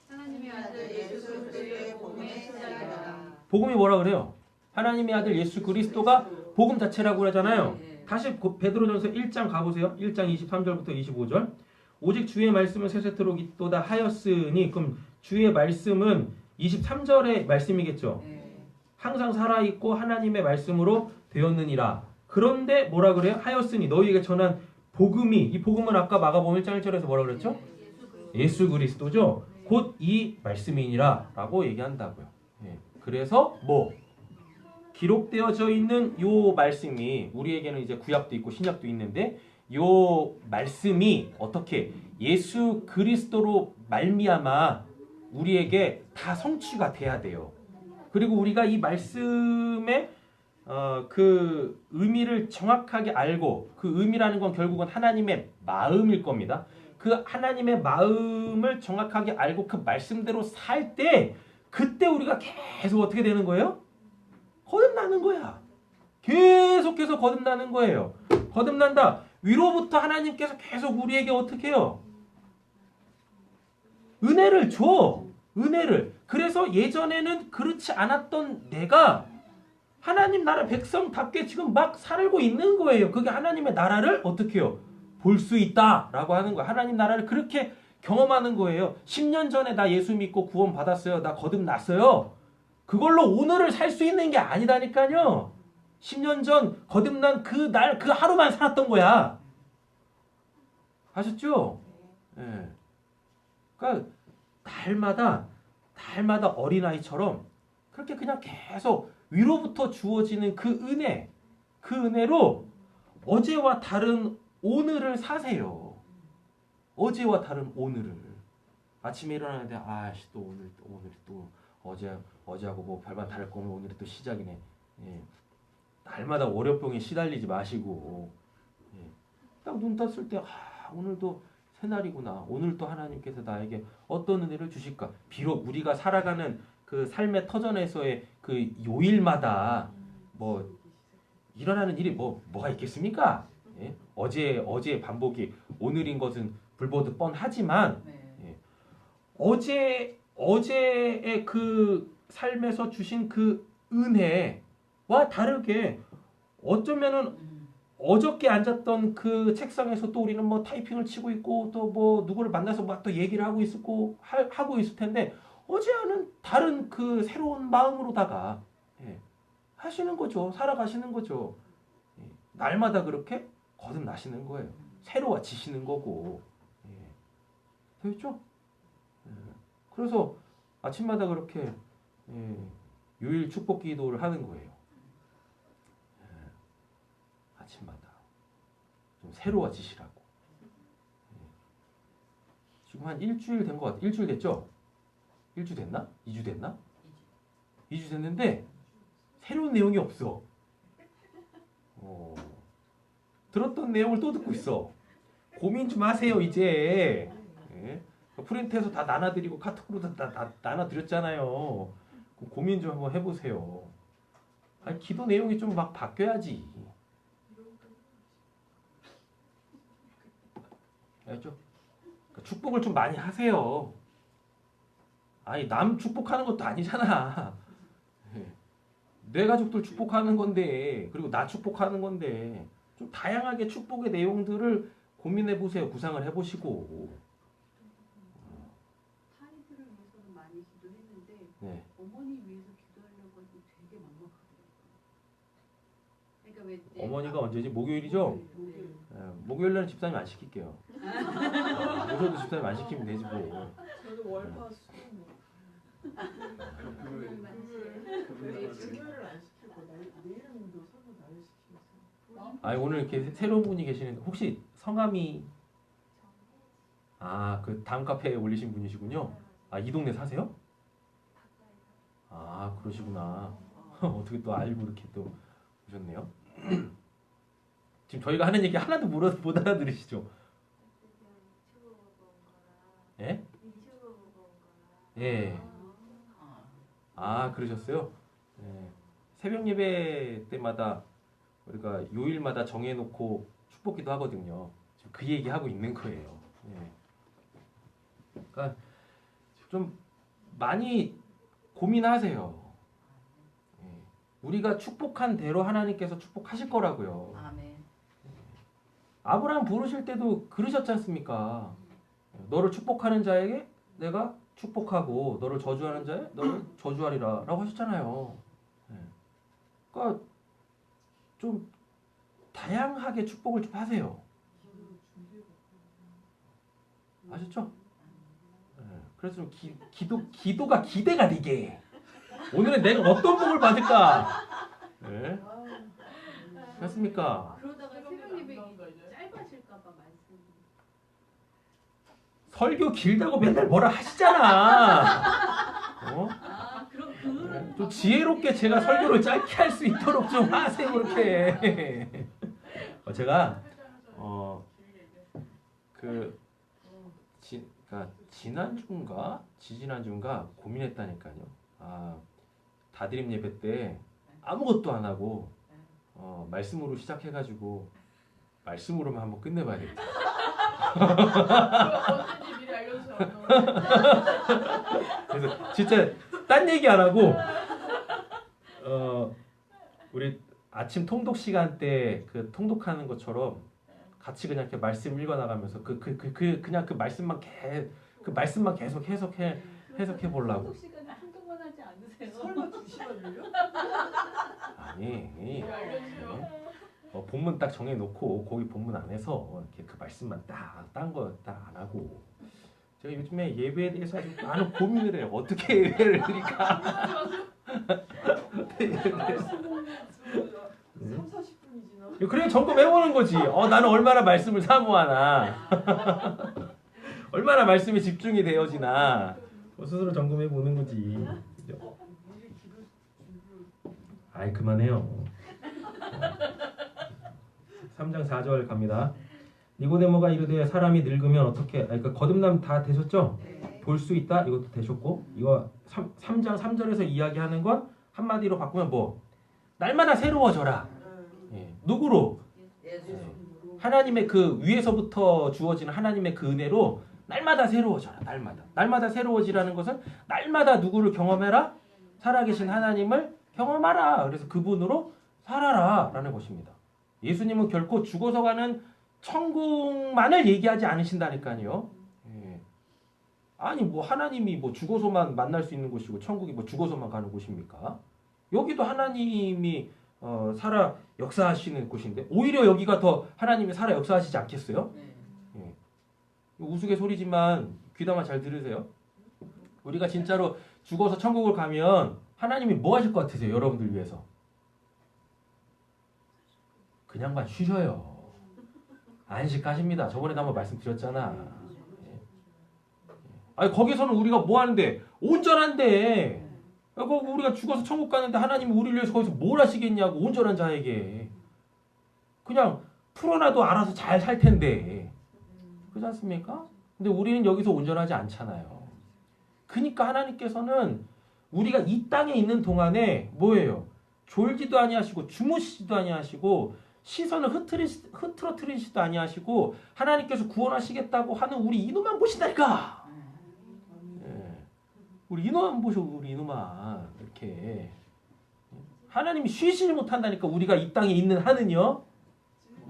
하나님의 아들 예수 그리스도의 복음의 시작이다. 복음이 뭐라 그래요? 하나님의 아들 예수 그리스도가 복음 자체라고 그러잖아요. 다시 베드로전서 1장 가보세요. 1장 23절부터 25절. 오직 주의 말씀은 세세토록 있도다 하였으니 그럼 주의 말씀은 23절의 말씀이겠죠. 항상 살아있고 하나님의 말씀으로 되었느니라. 그런데 뭐라 그래요? 하였으니 너희에게 전한 복음이 이 복음은 아까 마가복음 1장 1절에서 뭐라 그랬죠? 예수 그리스도죠. 곧 이 말씀이니라 라고 얘기한다고요. 그래서 뭐 기록되어져 있는 요 말씀이 우리에게는 이제 구약도 있고 신약도 있는데 요 말씀이 어떻게 예수 그리스도로 말미암아 우리에게 다 성취가 돼야 돼요. 그리고 우리가 이 말씀의 그 의미를 정확하게 알고 그 의미라는 건 결국은 하나님의 마음일 겁니다. 그 하나님의 마음을 정확하게 알고 그 말씀대로 살 때 그때 우리가 계속 어떻게 되는 거예요? 거듭나는 거야. 계속해서 거듭나는 거예요. 거듭난다. 위로부터 하나님께서 계속 우리에게 어떻게 해요? 은혜를 줘. 은혜를. 그래서 예전에는 그렇지 않았던 내가 하나님 나라 백성답게 지금 막 살고 있는 거예요. 그게 하나님의 나라를 어떻게 해요? 볼 수 있다라고 하는 거예요. 하나님 나라를 그렇게 경험하는 거예요. 10년 전에 나 예수 믿고 구원 받았어요. 나 거듭났어요. 그걸로 오늘을 살 수 있는 게 아니다니까요. 10년 전 거듭난 그 날, 그 하루만 살았던 거야. 아셨죠? 예. 그러니까 달마다 어린아이처럼 그렇게 그냥 계속 위로부터 주어지는 그 은혜로 어제와 다른 오늘을 사세요. 어제와 다른 오늘을. 아침에 일어나는데 또 오늘 또 어제하고 뭐 별반 다를 거면 오늘이 또 시작이네. 예. 날마다 월요병에 시달리지 마시고 딱 눈 떴을 때 오늘도 새날이구나. 오늘 또 하나님께서 나에게 어떤 은혜를 주실까. 비록 우리가 살아가는 그 삶의 터전에서의 그 요일마다 뭐 일어나는 일이 뭐가 있겠습니까? 예? 어제의 반복이 오늘인 것은 불보듯 뻔하지만 네. 어제의 그 삶에서 주신 그 은혜와 다르게 어쩌면은 어저께 앉았던 그 책상에서 또 우리는 뭐 타이핑을 치고 있고 또 뭐 누구를 만나서 막 또 얘기를 하고 하고 있을 텐데 어제와는 다른 그 새로운 마음으로다가 하시는 거죠. 살아가시는 거죠. 날마다 그렇게 거듭나시는 거예요. 새로워지시는 거고. 되겠죠? 그래서 아침마다 그렇게 요일 축복 기도를 하는 거예요. 아침마다 좀 새로워지시라고. 지금 한 일주일 된 것 같아요. 일주일 됐죠? 일주 됐나? 2주 됐나? 2주 됐는데 새로운 내용이 없어. 들었던 내용을 또 듣고 있어. 고민 좀 하세요 이제. 프린트해서 다 나눠드리고 카톡으로 다 나눠드렸잖아요. 고민 좀 한번 해보세요. 아니, 기도 내용이 좀 막 바뀌어야지. 알죠? 그러니까 축복을 좀 많이 하세요. 아니 남 축복하는 것도 아니잖아. 내 가족들 축복하는 건데 그리고 나 축복하는 건데 좀 다양하게 축복의 내용들을 고민해 보세요. 구상을 해보시고. 타인들을 위해서는 많이 기도했는데 네. 어머니 위해서 기도하려고 하니 되게 막막하더라고요. 그러니까 왜 어머니가 언제지? 목요일이죠? 목요일 날은 집사님 안 시킬게요. 오셔도 집사님 안 시키면 되지 뭐. 저도 월화수 금요일을 안 시키고 내일은도 설마 나를 시키겠어요? 아니 오늘 이렇게 새로운 분이 계시는데 혹시 성함이 그 다음 카페에 올리신 분이시군요. 이 동네 사세요? 그러시구나. 어떻게 또 알고 이렇게 또 오셨네요. 지금 저희가 하는 얘기 하나도 못 알아들으시죠? 예? 예. 그러셨어요? 예. 새벽 예배 때마다 우리가 요일마다 정해놓고 축복기도 하거든요. 지금 그 얘기하고 있는 거예요. 예. 그러니까 좀 많이 고민하세요. 예. 우리가 축복한 대로 하나님께서 축복하실 거라고요. 아멘. 아브라함 부르실 때도 그러셨지 않습니까? 너를 축복하는 자에게 내가 축복하고 너를 저주하는 자에 너를 저주하리라 라고 하셨잖아요. 그러니까 좀 다양하게 축복을 좀 하세요. 아셨죠? 그래서 좀 기도가 기대가 되게 오늘은 내가 어떤 복을 받을까? 맞습니까? 그러다가 새벽 예배 짧아질까봐 말씀. 설교 길다고 맨날 뭐라 하시잖아. 그럼 좀 지혜롭게 제가 설교를 짧게 할 수 있도록 좀 하세요. 그렇게. 제가 지난주인가 지지난주인가 고민했다니까요. 다드림 예배 때 아무것도 안 하고 말씀으로 시작해가지고 말씀으로만 한번 끝내봐야 되겠다. 언제지 미리 알려주세요. 그래서 진짜 딴 얘기 안 하고 우리 아침 통독 시간 때 그 통독하는 것처럼 같이 그냥 이렇게 말씀 읽어 나가면서 그냥 그 말씀만 계속 해석해 보려고. 통독 시간에 한동안 하지 않으세요? 설마 2시간을요? 아니. 알려주세요. 본문 딱 정해 놓고 거기 본문 안에서 이렇게 그 말씀만 딴 거 딱 안 하고. 제가 요즘에 예배에 대해서 아주 많은 고민을 해요. 어떻게 예배를 드릴까? 30-40분이지나. 그래 점검해보는 거지. 나는 얼마나 말씀을 사모하나, 얼마나 말씀에 집중이 되어지나 스스로 점검해보는 거지. 아이 그만해요. 3장 4절 갑니다. 니고데모가 이르되 사람이 늙으면 어떻게 그러니까 거듭남 다 되셨죠? 네. 볼 수 있다 이것도 되셨고 이거 3장 3절에서 이야기하는 건 한마디로 바꾸면 뭐 날마다 새로워져라. 예. 누구로? 예수. 하나님의 그 위에서부터 주어지는 하나님의 그 은혜로 날마다 새로워져라. 날마다 새로워지라는 것은 날마다 누구를 경험해라? 살아계신 하나님을 경험하라. 그래서 그분으로 살아라 라는 것입니다. 예수님은 결코 죽어서 가는 천국만을 얘기하지 않으신다니까요. 예. 아니 뭐 하나님이 뭐 죽어서만 만날 수 있는 곳이고 천국이 뭐 죽어서만 가는 곳입니까? 여기도 하나님이 살아 역사하시는 곳인데 오히려 여기가 더 하나님이 살아 역사하시지 않겠어요? 예. 우스갯소리지만 귀담아 잘 들으세요. 우리가 진짜로 죽어서 천국을 가면 하나님이 뭐 하실 것 같으세요? 여러분들 위해서 그냥만 쉬셔요. 안식하십니다. 저번에도 한번 말씀드렸잖아. 예. 아니 거기서는 우리가 뭐 하는데 온전한데 우리가 죽어서 천국 가는데 하나님이 우리를 위해서 거기서 뭘 하시겠냐고. 온전한 자에게 그냥 풀어놔도 알아서 잘 살 텐데 그렇지 않습니까? 근데 우리는 여기서 온전하지 않잖아요. 그러니까 하나님께서는 우리가 이 땅에 있는 동안에 뭐예요? 졸지도 아니하시고 주무시지도 아니하시고 시선을 흐트러뜨리시지도 아니하시고 하나님께서 구원하시겠다고 하는 우리 이놈만 보신다니까. 예. 우리 이놈만 보셔. 우리 이놈만 이렇게 하나님이 쉬시지 못한다니까. 우리가 이 땅에 있는 한은요.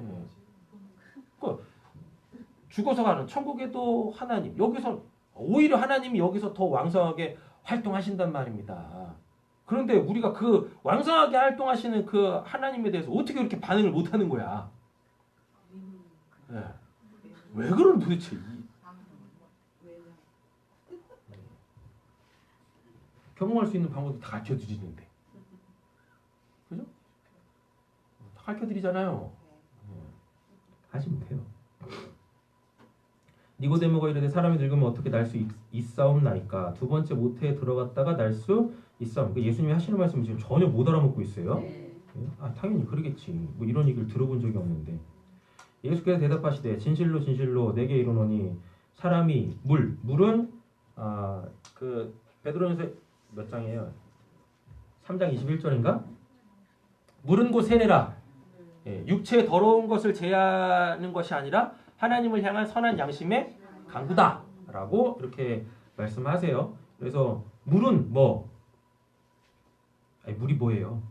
예. 그 죽어서 가는 천국에도 하나님 여기서 오히려 하나님이 여기서 더 왕성하게 활동하신단 말입니다. 그런데 우리가 그 왕성하게 활동하시는 그 하나님에 대해서 어떻게 그렇게 반응을 못하는 거야? 네. 왜 그런 도대체? 경험할 수 있는 방법도 다 가르쳐드리는데, 그죠? 다 가르쳐드리잖아요. 하시면 돼요. 니고데모가 이르되 사람이 늙으면 어떻게 날 수 있사옵나이까. 두 번째 모태에 들어갔다가 날 수 있사옵. 그러니까 예수님이 하시는 말씀을 지금 전혀 못 알아먹고 있어요. 당연히 그러겠지. 뭐 이런 얘기를 들어본 적이 없는데. 예수께서 대답하시되 진실로 진실로 내게 이르노니 사람이 물은 그 베드로전서 몇 장이에요? 3장 21절인가? 물은 곧 세례라. 예, 육체의 더러운 것을 제하는 것이 아니라 하나님을 향한 선한 양심의 강구다라고 이렇게 말씀하세요. 그래서 물은 뭐? 아니 물이 뭐예요?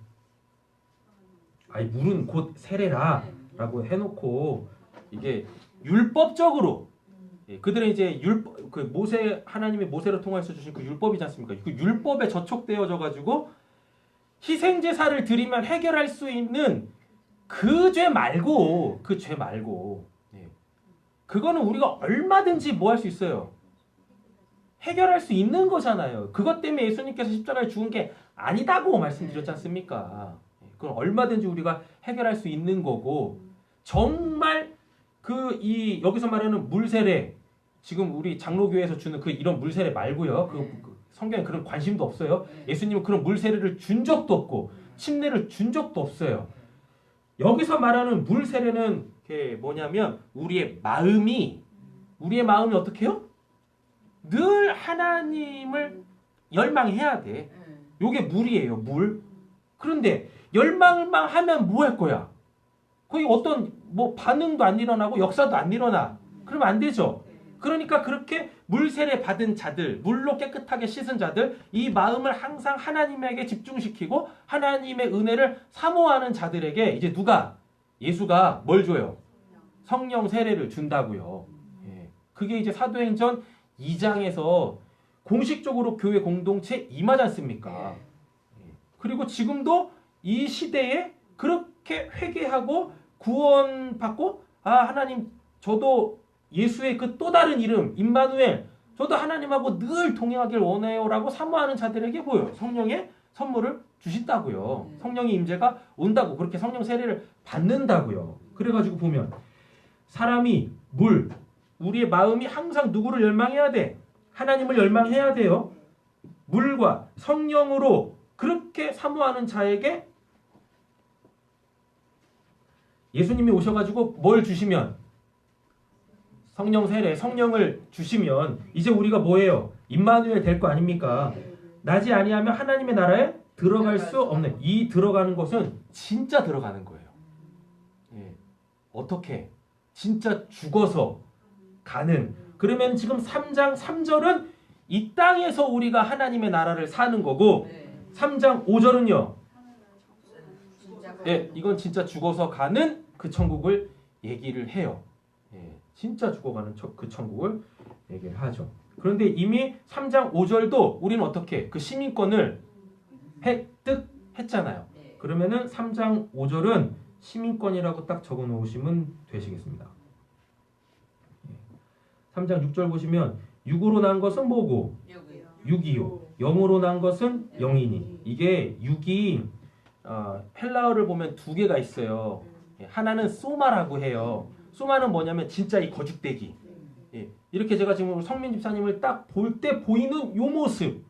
아니 물은 곧 세례라라고 해놓고 이게 율법적으로 그들은 이제 율법 그 모세 하나님의 모세로 통해서 주신 그 율법이지 않습니까? 그 율법에 저촉되어져 가지고 희생 제사를 드리면 해결할 수 있는 그 죄 말고 그거는 우리가 얼마든지 뭐 할 수 있어요. 해결할 수 있는 거잖아요. 그것 때문에 예수님께서 십자가에 죽은 게 아니다고 말씀드렸지 않습니까? 그건 얼마든지 우리가 해결할 수 있는 거고 정말 이 여기서 말하는 물세례 지금 우리 장로교회에서 주는 그 이런 물세례 말고요. 그 성경에 그런 관심도 없어요. 예수님은 그런 물세례를 준 적도 없고 침례를 준 적도 없어요. 여기서 말하는 물세례는 뭐냐면 우리의 마음이 어떻게 해요? 늘 하나님을 열망해야 돼. 요게 물이에요. 물. 그런데 열망만 하면 뭐 할 거야? 거기 어떤 뭐 반응도 안 일어나고 역사도 안 일어나. 그러면 안 되죠. 그러니까 그렇게 물세례 받은 자들, 물로 깨끗하게 씻은 자들, 이 마음을 항상 하나님에게 집중시키고 하나님의 은혜를 사모하는 자들에게 이제 예수가 뭘 줘요? 성령 세례를 준다고요. 예. 그게 이제 사도행전 2장에서 공식적으로 교회 공동체 임하지 않습니까? 예. 그리고 지금도 이 시대에 그렇게 회개하고 구원받고 하나님 저도 예수의 그 또 다른 이름 임마누엘 저도 하나님하고 늘 동행하길 원해요라고 사모하는 자들에게 성령의 선물을 주신다고요. 성령의 임재가 온다고 그렇게 성령 세례를 받는다고요. 그래가지고 보면 사람이 우리의 마음이 항상 누구를 열망해야 돼? 하나님을 열망해야 돼요. 물과 성령으로 그렇게 사모하는 자에게 예수님이 오셔가지고 뭘 주시면 성령 세례, 성령을 주시면 이제 우리가 뭐예요? 임마누엘 될 거 아닙니까? 나지 아니하면 하나님의 나라에 들어갈 수 없는 이 들어가는 것은 진짜 들어가는 거예요. 예. 어떻게? 진짜 죽어서 가는. 그러면 지금 3장 3절은 이 땅에서 우리가 하나님의 나라를 사는 거고 네. 3장 5절은요. 진짜 예, 이건 진짜 죽어서 가는 그 천국을 얘기를 해요. 예, 진짜 죽어가는 그 천국을 얘기를 하죠. 그런데 이미 3장 5절도 우리는 어떻게 그 시민권을 획득했잖아요. 네. 그러면은 3장 5절은 시민권이라고 딱 적어 놓으시면 되시겠습니다. 3장 6절 보시면 육으로 난 것은 뭐고? 여기요. 육이요. 영으로 난 것은 영이니. 이게 육이 헬라어를 보면 두 개가 있어요. 하나는 소마라고 해요. 소마는 뭐냐면 진짜 이 거죽대기. 예, 이렇게 제가 지금 성민 집사님을 딱 볼 때 보이는 요 모습.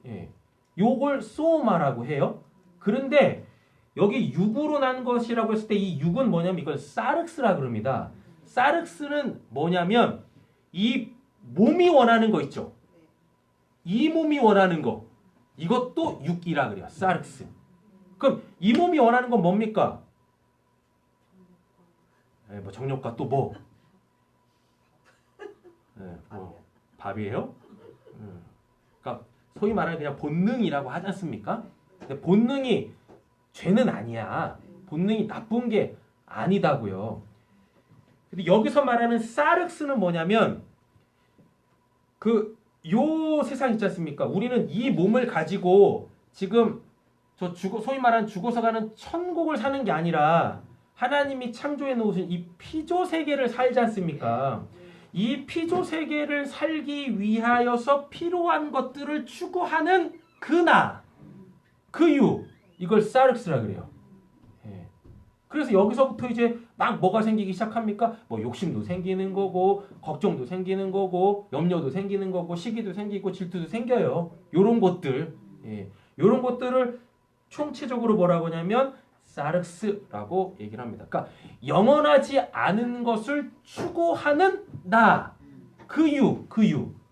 예, 요걸 소마라고 해요. 그런데 여기 육으로 난 것이라고 했을 때 이 육은 뭐냐면 이걸 사륵스라 그럽니다. 사륵스는 뭐냐면 이 몸이 원하는 거 있죠. 이 몸이 원하는 거. 이것도 육이라 그래요. 사륵스. 그럼 이 몸이 원하는 건 뭡니까? 네, 뭐 정력과 또 뭐? 네, 뭐 밥이에요? 그러니까 소위 말하는 그냥 본능이라고 하지 않습니까? 근데 본능이 죄는 아니야. 본능이 나쁜 게 아니다고요. 근데 여기서 말하는 사륵스는 뭐냐면 요 세상 있지 않습니까? 우리는 이 몸을 가지고 지금 소위 말하는 죽어서 가는 천국을 사는 게 아니라 하나님이 창조해 놓으신 이 피조 세계를 살지 않습니까? 이 피조 세계를 살기 위하여서 필요한 것들을 추구하는 그 유, 이걸 사륵스라 그래요. 예. 그래서 여기서부터 이제 막 뭐가 생기기 시작합니까? 뭐 욕심도 생기는 거고, 걱정도 생기는 거고, 염려도 생기는 거고, 시기도 생기고, 질투도 생겨요. 요런 것들, 예. 요런 것들을 총체적으로 뭐라고 하냐면 사륵스라고 얘기를 합니다. 그러니까 영원하지 않은 것을 추구하는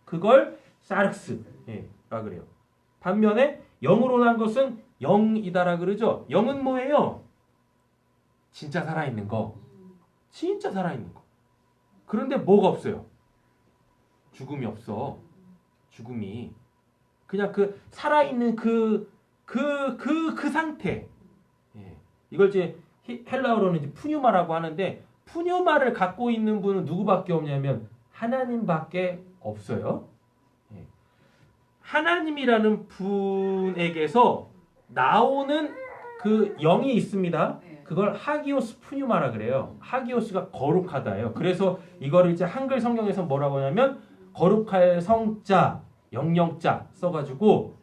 그걸 사륵스라 그래요. 반면에 영으로 난 것은 영이다라 그러죠. 영은 뭐예요? 진짜 살아있는 거. 진짜 살아있는 거. 그런데 뭐가 없어요? 죽음이 없어. 죽음이. 그냥 그 살아있는 그 상태. 예. 이걸 이제 헬라어로는 이제 푸뉴마라고 하는데 푸뉴마를 갖고 있는 분은 누구밖에 없냐면 하나님밖에 없어요. 예. 하나님이라는 분에게서 나오는 그 영이 있습니다. 그걸 하기오스 푸뉴마라 그래요. 하기오스가 거룩하다예요. 그래서 이거를 이제 한글 성경에서 뭐라고 하냐면 거룩할 성자, 영영자 써가지고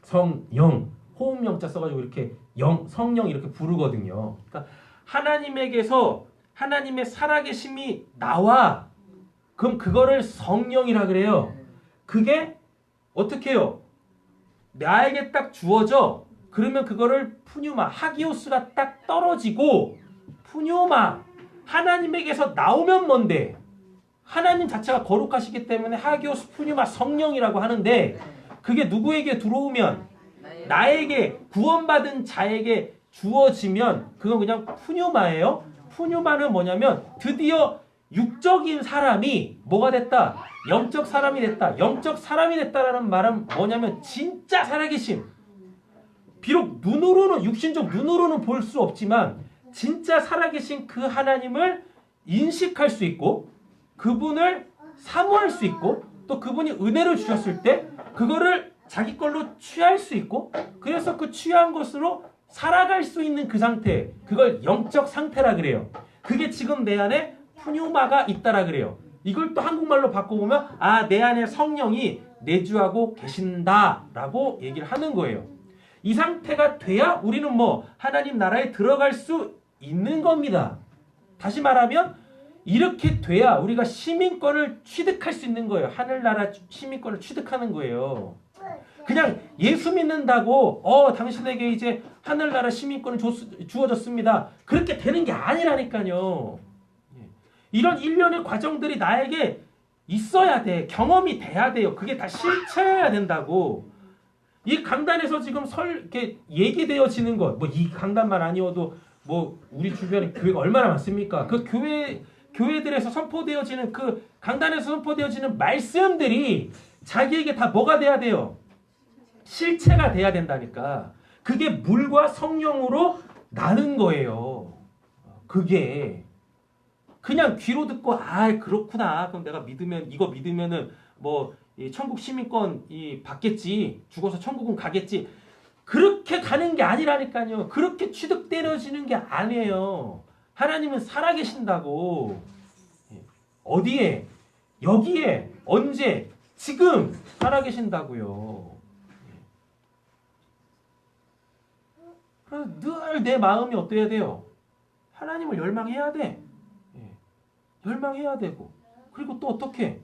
성영, 호흡영자 써가지고 이렇게 성령 이렇게 부르거든요. 그러니까 하나님에게서 하나님의 살아계심이 나와. 그럼 그거를 성령이라 그래요. 그게 어떻게 해요? 나에게 딱 주어져. 그러면 그거를 푸뉴마, 하기오스가 딱 떨어지고 푸뉴마, 하나님에게서 나오면 뭔데? 하나님 자체가 거룩하시기 때문에 하기오스 푸뉴마 성령이라고 하는데 그게 누구에게 들어오면 나에게 구원받은 자에게 주어지면 그건 그냥 푸뉴마예요. 푸뉴마는 뭐냐면 드디어 육적인 사람이 뭐가 됐다? 영적 사람이 됐다. 영적 사람이 됐다라는 말은 뭐냐면 진짜 살아계심. 비록 눈으로는 육신적 눈으로는 볼 수 없지만 진짜 살아계신 그 하나님을 인식할 수 있고 그분을 사모할 수 있고 또 그분이 은혜를 주셨을 때 그거를 자기 걸로 취할 수 있고 그래서 그 취한 것으로 살아갈 수 있는 그 상태 그걸 영적 상태라 그래요. 그게 지금 내 안에 푸뉴마가 있다라 그래요. 이걸 또 한국말로 바꿔보면 내 안에 성령이 내주하고 계신다라고 얘기를 하는 거예요. 이 상태가 돼야 우리는 하나님 나라에 들어갈 수 있는 겁니다. 다시 말하면 이렇게 돼야 우리가 시민권을 취득할 수 있는 거예요. 하늘나라 시민권을 취득하는 거예요. 그냥 예수 믿는다고 당신에게 이제 하늘나라 시민권이 주어졌습니다. 그렇게 되는 게 아니라니까요. 이런 일련의 과정들이 나에게 있어야 돼. 경험이 돼야 돼요. 그게 다 실체여야 된다고. 이 강단에서 지금 이렇게 얘기되어지는 것, 뭐 이 강단만 아니어도 뭐 우리 주변에 교회가 얼마나 많습니까? 그 교회들에서 선포되어지는 그 강단에서 선포되어지는 말씀들이 자기에게 다 뭐가 돼야 돼요? 실체가 돼야 된다니까. 그게 물과 성령으로 나는 거예요. 그게 그냥 귀로 듣고 그렇구나. 그럼 내가 이거 믿으면은 뭐 천국 시민권 받겠지. 죽어서 천국은 가겠지. 그렇게 가는 게 아니라니까요. 그렇게 취득되어지는 게 아니에요. 하나님은 살아계신다고. 어디에? 여기에. 언제? 지금 살아계신다고요. 그래서 늘 내 마음이 어때야 돼요? 하나님을 열망해야 돼. 열망해야 되고. 그리고 또 어떻게?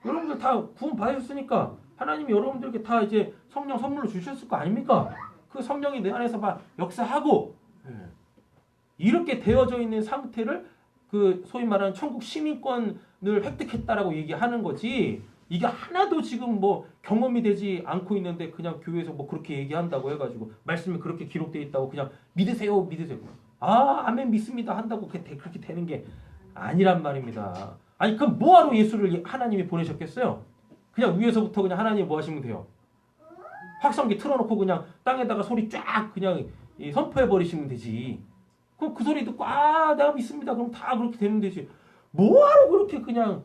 여러분들 다 구원 받으셨으니까 하나님이 여러분들에게 다 이제 성령 선물로 주셨을 거 아닙니까? 그 성령이 내 안에서 막 역사하고 이렇게 되어져 있는 상태를 그 소위 말하는 천국 시민권을 획득했다라고 얘기하는 거지. 이게 하나도 지금 뭐 경험이 되지 않고 있는데 그냥 교회에서 뭐 그렇게 얘기한다고 해가지고 말씀이 그렇게 기록되어 있다고 그냥 믿으세요. 아멘 믿습니다 한다고 그렇게 되는 게 아니란 말입니다. 아니 그럼 뭐하러 예수를 하나님이 보내셨겠어요? 그냥 위에서부터 그냥 하나님이 뭐 하시면 돼요? 확성기 틀어놓고 그냥 땅에다가 소리 쫙 그냥 선포해 버리시면 되지. 그럼 그 소리 듣고 내가 믿습니다. 그럼 다 그렇게 되면 되지. 뭐하러 그렇게 그냥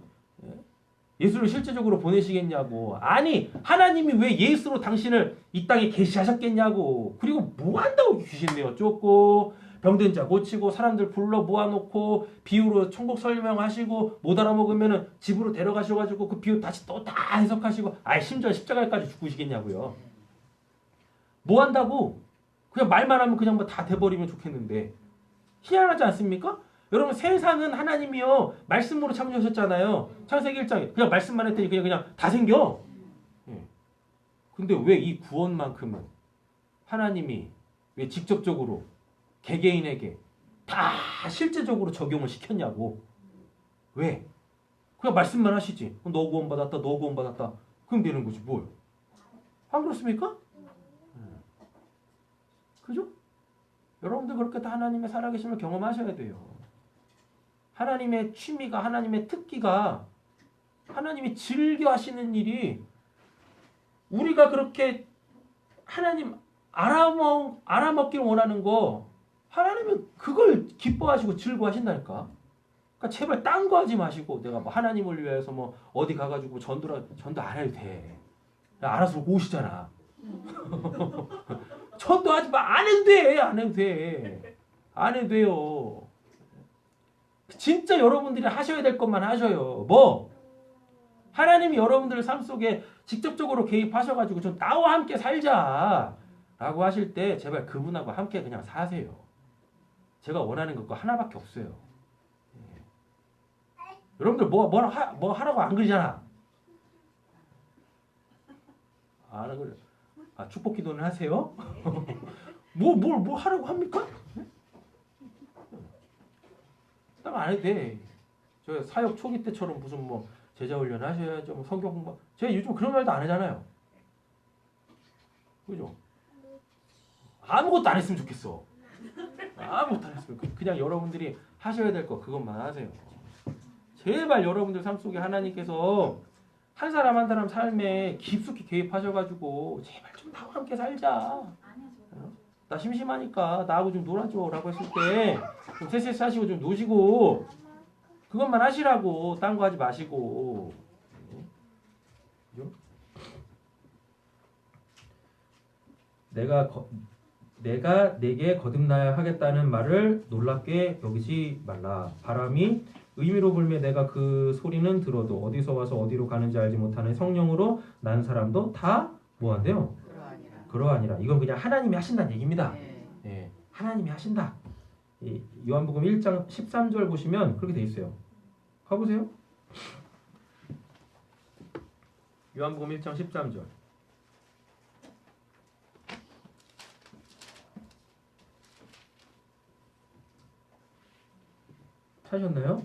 예수를 실제적으로 보내시겠냐고. 아니 하나님이 왜 예수로 당신을 이 땅에 계시하셨겠냐고. 그리고 뭐 한다고 귀신 내어 쫓고 병든 자 고치고 사람들 불러 모아놓고 비유로 천국 설명하시고 못 알아먹으면은 집으로 데려가셔가지고 그 비유 다시 또 다 해석하시고 심지어 십자가까지 죽으시겠냐고요. 뭐 한다고? 그냥 말만 하면 그냥 뭐 다 돼버리면 좋겠는데 희한하지 않습니까? 여러분 세상은 하나님이요 말씀으로 창조하셨잖아요. 창세기 1장에 그냥 말씀만 했더니 그냥 다 생겨. 근데 왜 이 구원만큼은 하나님이 왜 직접적으로 개개인에게 다 실제적으로 적용을 시켰냐고. 왜? 그냥 말씀만 하시지. 너 구원받았다 너 구원받았다 그럼 되는 거지 뭘. 안 그렇습니까? 그죠? 여러분들 그렇게 다 하나님의 살아계심을 경험하셔야 돼요. 하나님의 취미가 하나님의 특기가 하나님이 즐겨 하시는 일이 우리가 그렇게 하나님 알아먹기를 원하는 거 하나님은 그걸 기뻐하시고 즐거워하신다니까. 그러니까 제발 딴 거 하지 마시고 내가 뭐 하나님을 위해서 뭐 어디 가가지고 전도 안 해도 돼. 알아서 오시잖아. 전도하지 마. 안 해도 돼. 안 해도 돼요. 진짜 여러분들이 하셔야 될 것만 하셔요. 뭐? 하나님이 여러분들 삶 속에 직접적으로 개입하셔가지고 좀 나와 함께 살자 라고 하실 때 제발 그분하고 함께 그냥 사세요. 제가 원하는 것도 하나밖에 없어요. 여러분들 뭐 하라고 안 그러잖아. 안 그래. 축복 기도는 하세요? 뭘 하라고 합니까? 딱 안 해도 돼. 저 사역 초기 때처럼 무슨 뭐 제자 훈련 하셔야죠. 뭐 성경 공부. 제가 요즘 그런 말도 안 하잖아요. 그죠? 아무것도 안 했으면 좋겠어. 아무것도 안 했으면 그냥 여러분들이 하셔야 될 거 그것만 하세요. 제발 여러분들 삶 속에 하나님께서 한 사람 한 사람 삶에 깊숙이 개입하셔가지고 제발 좀 나와 함께 살자. 나 심심하니까 나하고 좀 놀아줘 라고 했을 때 좀 쎄쎄 하시고 좀 노시고 그것만 하시라고. 딴 거 하지 마시고. 그죠? 내가 내게 거듭나야 하겠다는 말을 놀랍게 여기지 말라. 바람이 의미로 불매 내가 그 소리는 들어도 어디서 와서 어디로 가는지 알지 못하는 성령으로 난 사람도 다 뭐한대요? 그러하니라. 이건 그냥 하나님이 하신다는 얘기입니다. 네, 하나님이 하신다. 요한복음 1장 13절 보시면 그렇게 돼 있어요. 가보세요. 요한복음 1장 13절. 찾으셨나요?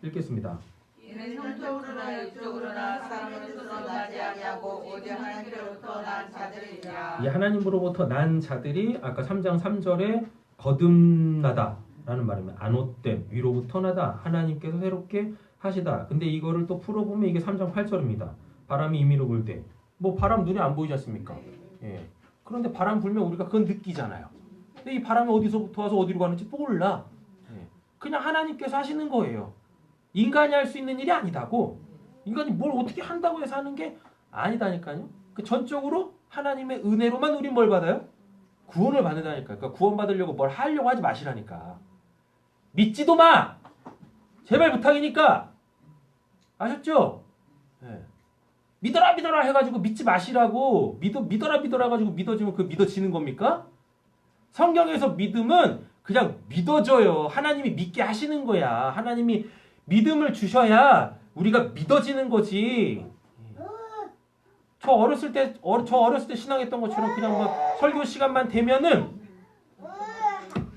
읽겠습니다. 이는 형쪽으로나 육쪽으로나 사람의 뜻으로 나지 아니하고 오직 하나님께로부터 난 자들이니라. 이 하나님으로부터 난 자들이 아까 3장 3절에 거듭나다라는 말이면 안옷됨, 위로부터 나다, 하나님께서 새롭게 하시다. 근데 이거를 또 풀어보면 이게 3장 8절입니다. 바람이 임의로 불 때. 뭐 바람 눈에 안 보이지 않습니까? 예. 그런데 바람 불면 우리가 그건 느끼잖아요. 근데 이 바람이 어디서부터 와서 어디로 가는지 몰라. 예. 그냥 하나님께서 하시는 거예요. 인간이 할 수 있는 일이 아니다고. 인간이 뭘 어떻게 한다고 해서 하는 게 아니다니까요. 그 전적으로 하나님의 은혜로만 우리 뭘 받아요? 구원을 받는다니까. 그러니까 구원 받으려고 뭘 하려고 하지 마시라니까. 믿지도 마. 제발 부탁이니까. 아셨죠? 예. 믿어라 믿어라 해가지고 믿지 마시라고. 믿어라 해가지고 믿어지면 그 믿어지는 겁니까? 성경에서 믿음은 그냥 믿어져요. 하나님이 믿게 하시는 거야. 하나님이 믿음을 주셔야 우리가 믿어지는 거지. 저 어렸을 때 신앙했던 것처럼 그냥 뭐 설교 시간만 되면은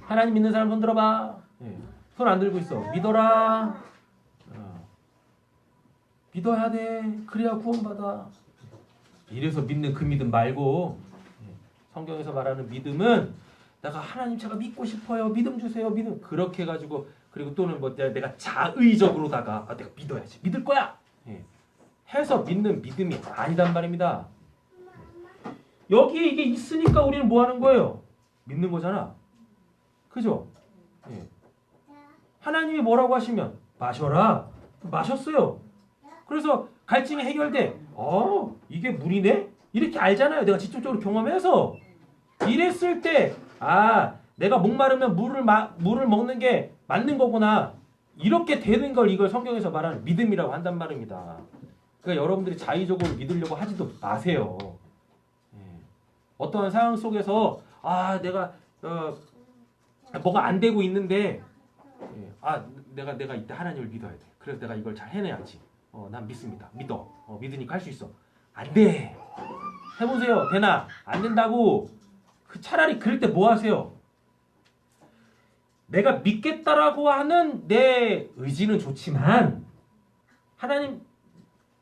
하나님 믿는 사람 손 들어봐. 손 안 들고 있어. 믿어라. 믿어야 돼. 그래야 구원받아. 이래서 믿는 그 믿음 말고 성경에서 말하는 믿음은 내가 하나님 제가 믿고 싶어요. 믿음 주세요. 믿음. 그렇게 해가지고 그리고 또는 뭐 내가 자의적으로다가 내가 믿어야지. 믿을 거야. 해서 믿는 믿음이 아니단 말입니다. 여기에 이게 있으니까 우리는 뭐 하는 거예요? 믿는 거잖아. 그죠? 하나님이 뭐라고 하시면 마셔라. 마셨어요. 그래서 갈증이 해결돼. 이게 물이네? 이렇게 알잖아요. 내가 직접적으로 경험해서. 이랬을 때 내가 목마르면 물을 먹는 게 맞는 거구나. 이렇게 되는 걸 이걸 성경에서 말하는 믿음이라고 한단 말입니다. 그러니까 여러분들이 자의적으로 믿으려고 하지도 마세요. 어떠한 상황 속에서 내가 뭐가 안 되고 있는데 내가 이때 하나님을 믿어야 돼. 그래서 내가 이걸 잘 해내야지. 난 믿습니다. 믿으니까 할 수 있어. 안 돼. 해보세요. 되나? 안 된다고. 차라리 그럴 때 뭐 하세요? 내가 믿겠다라고 하는 내 의지는 좋지만 하나님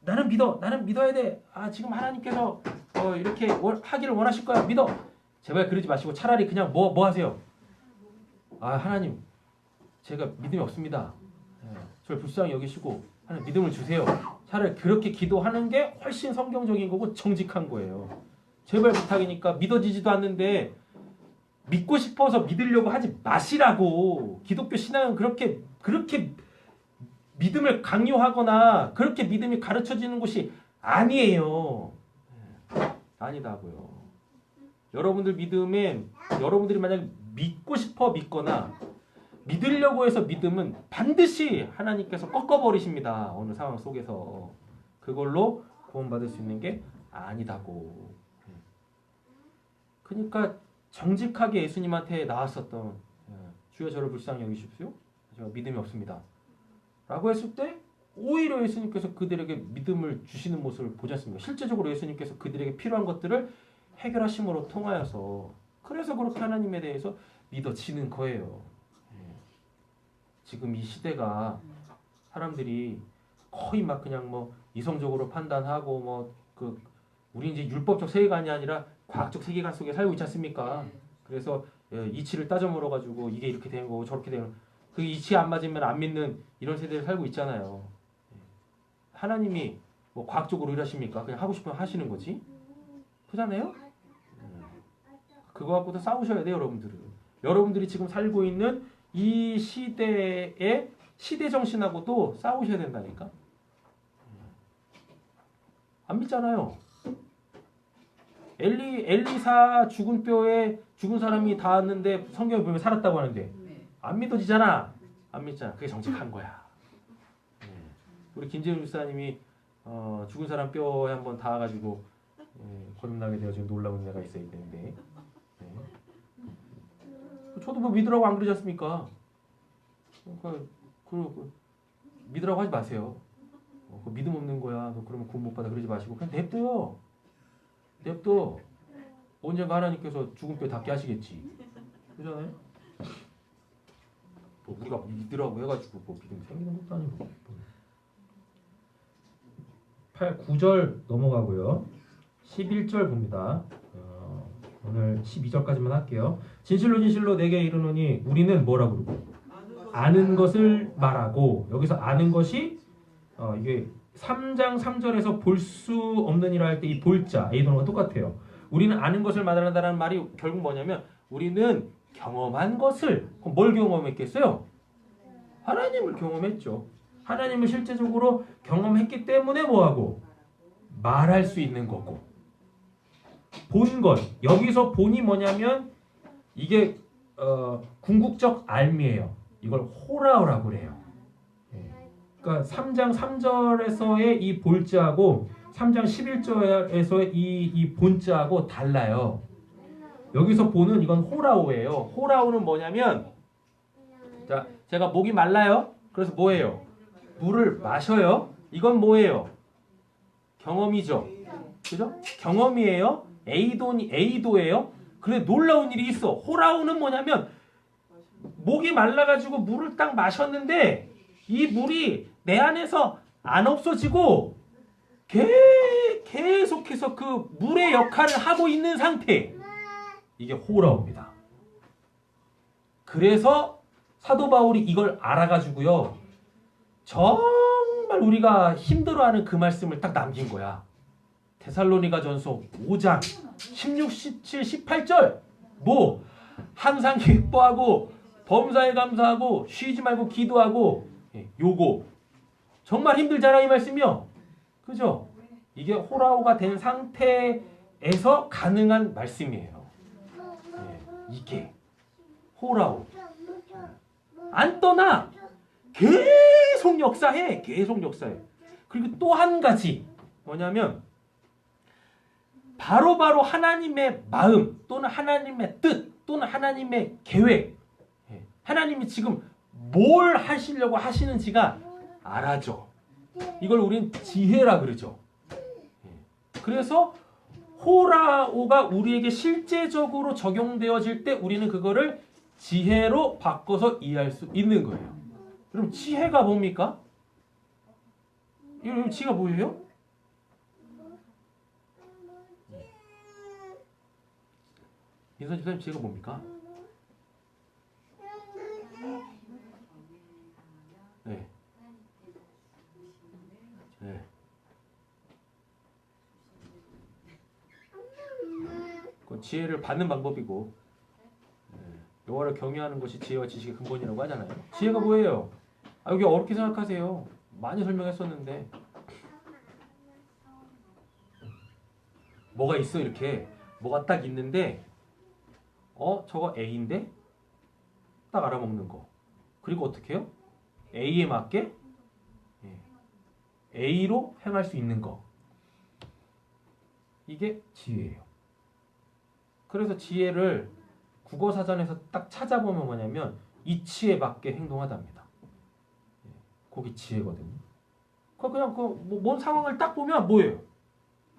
나는 믿어야 돼. 지금 하나님께서 이렇게 하기를 원하실 거야. 믿어. 제발 그러지 마시고 차라리 그냥 뭐 하세요? 하나님 제가 믿음이 없습니다. 저를 불쌍히 여기시고 하나님 믿음을 주세요. 차라리 그렇게 기도하는 게 훨씬 성경적인 거고 정직한 거예요. 제발 부탁이니까 믿어지지도 않는데 믿고 싶어서 믿으려고 하지 마시라고. 기독교 신앙은 그렇게 믿음을 강요하거나 그렇게 믿음이 가르쳐지는 곳이 아니에요. 아니다고요. 여러분들 믿음엔 여러분들이 만약 믿고 싶어 믿거나 믿으려고 해서 믿음은 반드시 하나님께서 꺾어버리십니다. 어느 상황 속에서. 그걸로 구원받을 수 있는 게 아니다고. 그러니까 정직하게 예수님한테 나왔었던 주여 저를 불쌍히 여기십시오. 제가 믿음이 없습니다. 라고 했을 때 오히려 예수님께서 그들에게 믿음을 주시는 모습을 보지 않습니까? 실제적으로 예수님께서 그들에게 필요한 것들을 해결하심으로 통하여서 그래서 그렇게 하나님에 대해서 믿어지는 거예요. 지금 이 시대가 사람들이 거의 막 그냥 뭐 이성적으로 판단하고 우리 이제 율법적 세계관이 아니라 과학적 세계관 속에 살고 있지 않습니까? 그래서 이치를 따져 물어가지고 이게 이렇게 되는 거고 저렇게 되는 거고 그 이치 안 맞으면 안 믿는 이런 세대를 살고 있잖아요. 하나님이 뭐 과학적으로 일하십니까? 그냥 하고 싶으면 하시는 거지. 그잖아요? 그거 갖고도 싸우셔야 돼요, 여러분들은. 여러분들이 지금 살고 있는 이 시대의 시대 정신하고도 싸우셔야 된다니까. 안 믿잖아요. 엘리사 죽은 뼈에 죽은 사람이 닿았는데 성경에 보면 살았다고 하는데 안 믿어지잖아. 안 믿잖아. 그게 정직한 거야. 우리 김재훈 목사님이 죽은 사람 뼈에 한번 닿아가지고 거듭나게 되어 지금 놀라운 애가 있어야 되는데 저도 뭐 믿으라고 안 그러지 않습니까? 그러니까 믿으라고 하지 마세요. 그 믿음 없는 거야. 너 그러면 구원 못 받아 그러지 마시고 그냥 냅둬요. 냅둬. 언젠가 하나님께서 죽은 뼈 닿게 하시겠지. 그러잖아요. 뭐 우리가 믿으라고 해가지고 뭐 믿음이 생기는 것도 아니고. 9절 넘어가고요. 11절 봅니다. 오늘 12절까지만 할게요. 진실로 내게 이르노니 우리는 뭐라 그러고 아는 것을 말하고, 여기서 아는 것이 이게 3장 3절에서 볼 수 없는 일을 할 때 이 볼자 A동과 똑같아요. 우리는 아는 것을 말한다는 말이 결국 뭐냐면 우리는 경험한 것을, 그럼 뭘 경험했겠어요? 하나님을 경험했죠. 하나님을 실제적으로 경험했기 때문에 뭐하고 말할 수 있는 거고, 본 것, 여기서 본이 뭐냐면 이게 궁극적 알미예요. 이걸 호라오라고 그래요. 그러니까 3장 3절에서의 이 볼자하고 3장 11절에서의 이 본자하고 달라요. 여기서 보는 이건 호라오예요. 호라오는 뭐냐면, 자, 제가 목이 말라요. 그래서 뭐예요? 물을 마셔요. 이건 뭐예요? 경험이죠. 그죠? 경험이에요. A도예요. 그런데 놀라운 일이 있어. 호라오는 뭐냐면 목이 말라가지고 물을 딱 마셨는데 이 물이 내 안에서 안 없어지고 계속해서 그 물의 역할을 하고 있는 상태. 이게 호라오입니다. 그래서 사도 바울이 이걸 알아가지고요. 정말 우리가 힘들어하는 그 말씀을 딱 남긴 거야. 데살로니가전서 5장 16, 17, 18절. 뭐 항상 기뻐하고 범사에 감사하고 쉬지 말고 기도하고. 요거 정말 힘들잖아 이 말씀이요. 그죠? 이게 호라오가 된 상태에서 가능한 말씀이에요. 이게 호라오. 안 떠나. 계속 역사해. 그리고 또 한 가지 뭐냐면 바로바로 하나님의 마음 또는 하나님의 뜻 또는 하나님의 계획, 하나님이 지금 뭘 하시려고 하시는지가 알아져. 이걸 우린 지혜라 그러죠. 그래서 호라오가 우리에게 실제적으로 적용되어질 때 우리는 그거를 지혜로 바꿔서 이해할 수 있는 거예요. 그럼 지혜가 뭡니까? 여러분 지혜가 뭐예요? 민선 집사님 지혜가 뭡니까? 네. 그건 지혜를 받는 방법이고, 여호와를 경외하는 것이 지혜와 지식의 근본이라고 하잖아요. 지혜가 뭐예요? 여기 어렵게 생각하세요. 많이 설명했었는데 뭐가 있어. 이렇게 뭐가 딱 있는데 저거 A인데 딱 알아먹는 거. 그리고 어떻게 해요? A에 맞게 A로 행할 수 있는 거. 이게 지혜예요. 그래서 지혜를 국어사전에서 딱 찾아보면 뭐냐면 이치에 맞게 행동하답니다. 그게 지혜거든요. 그냥 뭔 상황을 딱 보면 뭐예요?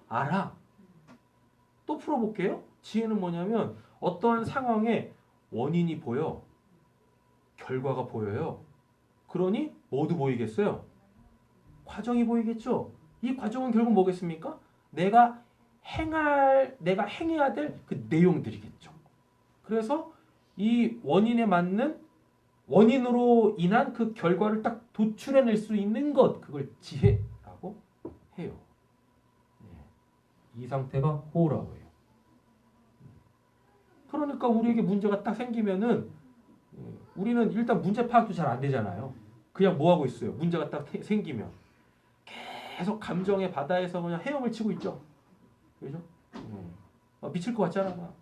알아. 또 풀어볼게요. 지혜는 뭐냐면 어떠한 상황에 원인이 보여. 결과가 보여요. 그러니 뭐도 보이겠어요? 과정이 보이겠죠? 이 과정은 결국 뭐겠습니까? 내가 행해야 될 그 내용들이겠죠. 그래서 이 원인에 맞는 원인으로 인한 그 결과를 딱 도출해낼 수 있는 것, 그걸 지혜라고 해요. 이 상태가 호라오예요. 그러니까 우리에게 문제가 딱 생기면은 우리는 일단 문제 파악도 잘 안 되잖아요. 그냥 뭐 하고 있어요? 문제가 딱 생기면 계속 감정의 바다에서 그냥 헤엄을 치고 있죠. 그죠? 미칠 것 같잖아. 막.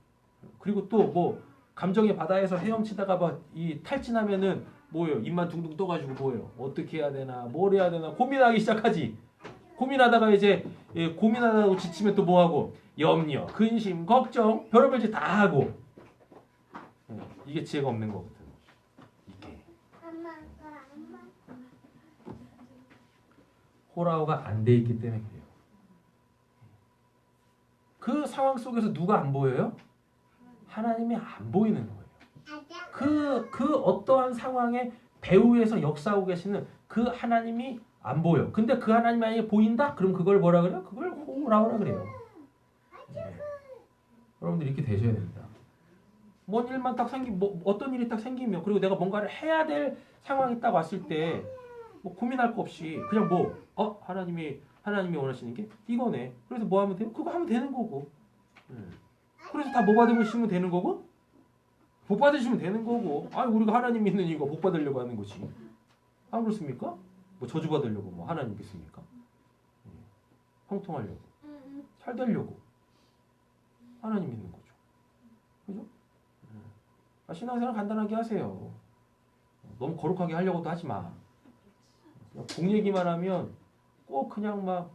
그리고 또 뭐 감정의 바다에서 헤엄치다가 막 이 탈진하면은 뭐예요? 입만 둥둥 떠가지고 뭐예요? 어떻게 해야 되나? 뭘 해야 되나? 고민하기 시작하지. 고민하다가 이제 고민하다가 지치면 또 뭐 하고? 염려, 근심, 걱정, 별의별 짓 다 하고. 이게 지혜가 없는 거거든. 이게 호라오가 안 돼 있기 때문에 그래요. 그 상황 속에서 누가 안 보여요? 하나님이 안 보이는 거예요. 그 어떠한 상황에 배후에서 역사하고 계시는 그 하나님이 안 보여. 근데 그 하나님이 만약에 보인다? 그럼 그걸 뭐라 그래요? 그걸 호라오라 그래요. 네. 여러분들 이렇게 되셔야 됩니다. 뭔 일만 딱 뭐 어떤 일이 딱 생기면 그리고 내가 뭔가를 해야 될 상황이 딱 왔을 때 뭐 고민할 거 없이 그냥 하나님이 원하시는 게 이거네. 그래서 뭐 하면 돼요? 그거 하면 되는 거고. 그래서 다 뭐 받으시면 되는 거고 복 받으시면 되는 거고. 우리가 하나님 믿는 이유가 복 받으려고 하는 거지. 안 그렇습니까? 뭐 저주 받으려고 뭐 하나님 믿습니까? 형통하려고 잘 되려고 하나님 믿는 거죠. 그죠? 신앙생활 간단하게 하세요. 너무 거룩하게 하려고도 하지 마. 그냥 복 얘기만 하면 꼭 그냥 막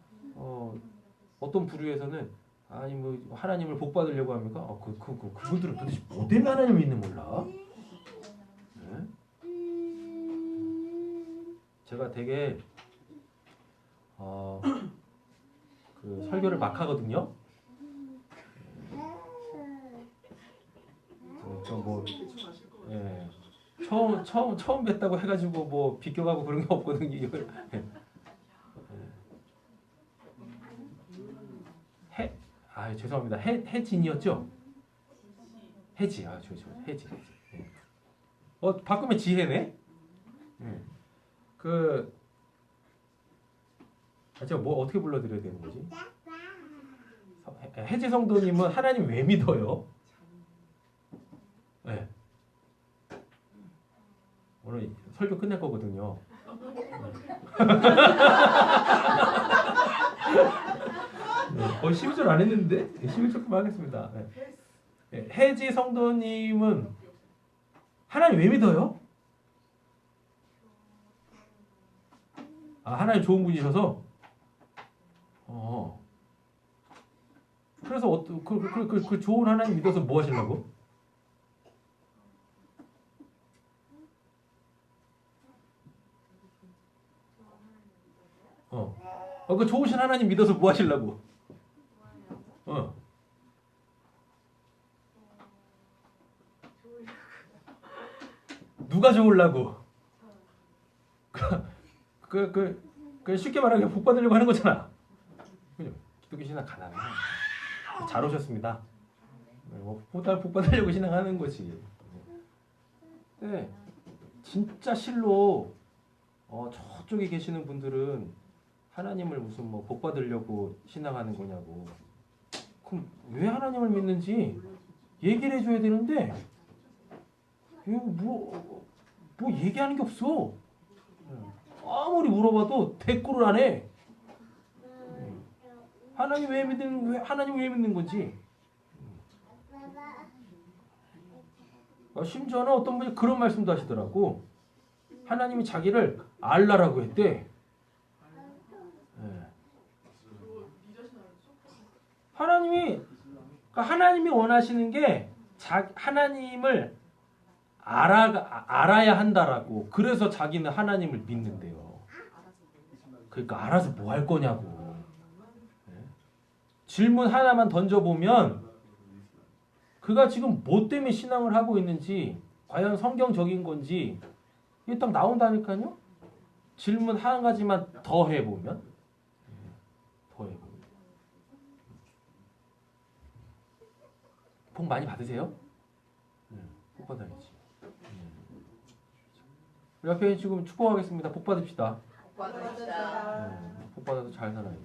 어떤 부류에서는 뭐 하나님을 복 받으려고 합니까? 그분들은 도대체 뭐 때문에 하나님을 믿는 몰라? 네? 제가 되게 그 설교를 막 하거든요. 처음 뵀다고 해가지고 뭐 비껴가고 그런 게 없거든요. 이걸. 죄송합니다. 해진이었죠? 해지. 해지. 바꾸면 지혜네. 제가 뭐 어떻게 불러드려야 되는 거지? 해지 성도님은 하나님 왜 믿어요? 네. 오늘 설교 끝낼 거거든요. 네, 11절 안 했는데 11절만 하겠습니다. 네. 해지 성도님은 하나님 왜 믿어요? 하나님 좋은 분이셔서. 그래서 그 좋은 하나님 믿어서 뭐 하시려고? 그 좋으신 하나님 믿어서 뭐 하시려고? 누가 좋으려고? 쉽게 말하면 복 받으려고 하는 거잖아. 그죠? 기독교 신앙 가난해. 잘 오셨습니다. 복 받으려고 신앙하는 거지. 네, 진짜 실로 저쪽에 계시는 분들은 하나님을 무슨 뭐 복 받으려고 신앙하는 거냐고. 그럼 왜 하나님을 믿는지 얘기를 해줘야 되는데 뭐 얘기하는 게 없어. 아무리 물어봐도 대꾸를 안 해. 하나님 왜 믿는 건지. 심지어는 어떤 분이 그런 말씀도 하시더라고. 하나님이 자기를 알라라고 했대. 하나님이 원하시는 게 하나님을 알아야 한다라고. 그래서 자기는 하나님을 믿는데요. 그러니까 알아서 뭐 할 거냐고. 질문 하나만 던져보면 그가 지금 뭐 때문에 신앙을 하고 있는지, 과연 성경적인 건지 이게 딱 나온다니까요. 질문 한 가지만 더 해보면. 복 많이 받으세요? 복 받아야지. 우리 앞에 지금 축복하겠습니다. 복 받읍시다. 복 받아서 잘 살아야 돼.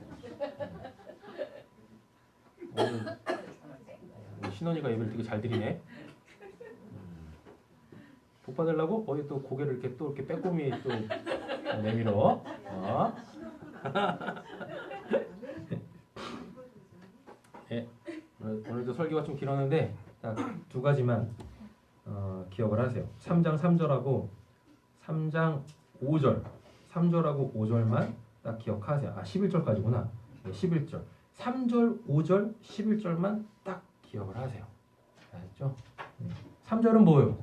오늘 신원이가 예배를 되게 잘 드리네. 복 받으려고 어디 또 고개를 이렇게 빼꼼히 또 내밀어. 네. 오늘도 설교가 좀 길었는데 딱 두 가지만 기억을 하세요. 3장 3절하고 3장 5절, 3절하고 5절만 딱 기억하세요. 11절까지구나. 네, 11절. 3절, 5절, 11절만 딱 기억을 하세요. 알았죠? 3절은 뭐예요?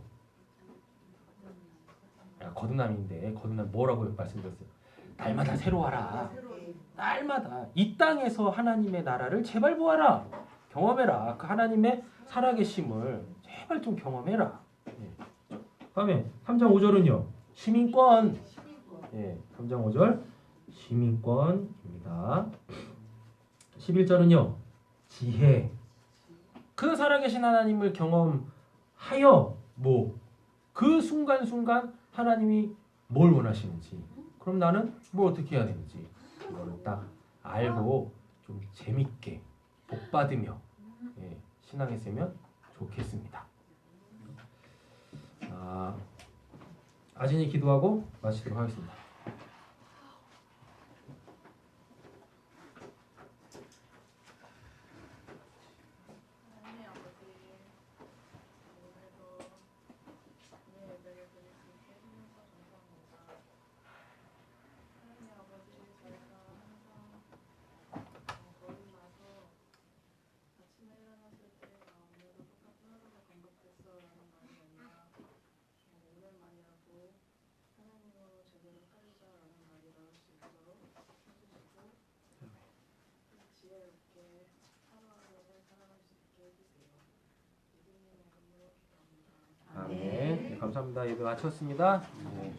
거듭남인데 거듭남 뭐라고 말씀드렸어요? 날마다 새로워라. 날마다 이 땅에서 하나님의 나라를 제발 보아라. 경험해라. 그 하나님의 살아계심을 제발 좀 경험해라. 다음에 3장 5절은요. 시민권. 시민권. 예, 3장 5절 시민권입니다. 11절은요. 지혜. 그 살아계신 하나님을 경험하여 그 순간순간 하나님이 뭘 원하시는지, 그럼 나는 뭘 어떻게 해야 되는지 그거를 딱 알고 좀 재밌게 복 받으며 신앙에 쓰면 좋겠습니다. 아진이 기도하고 마치도록 하겠습니다. 하나님 아버지, 오늘도 내 예배를 드릴 수 있게 해주셔서 감사합니다. 하나님 아버지, 저희가 항상 거듭 나서 아침에 일어났을 때 오늘도 똑같은 하루가 반복됐어라는 말이 아니라 오늘만이라도 하나님으로 제대로 살자라는 말이 나올 수 있도록 해주시고 지혜롭게 하루하루를 살아갈 수 있게 해주세요. 예수님의 이름으로 기도합니다. 아멘. 네, 감사합니다. 예배 마쳤습니다. 네.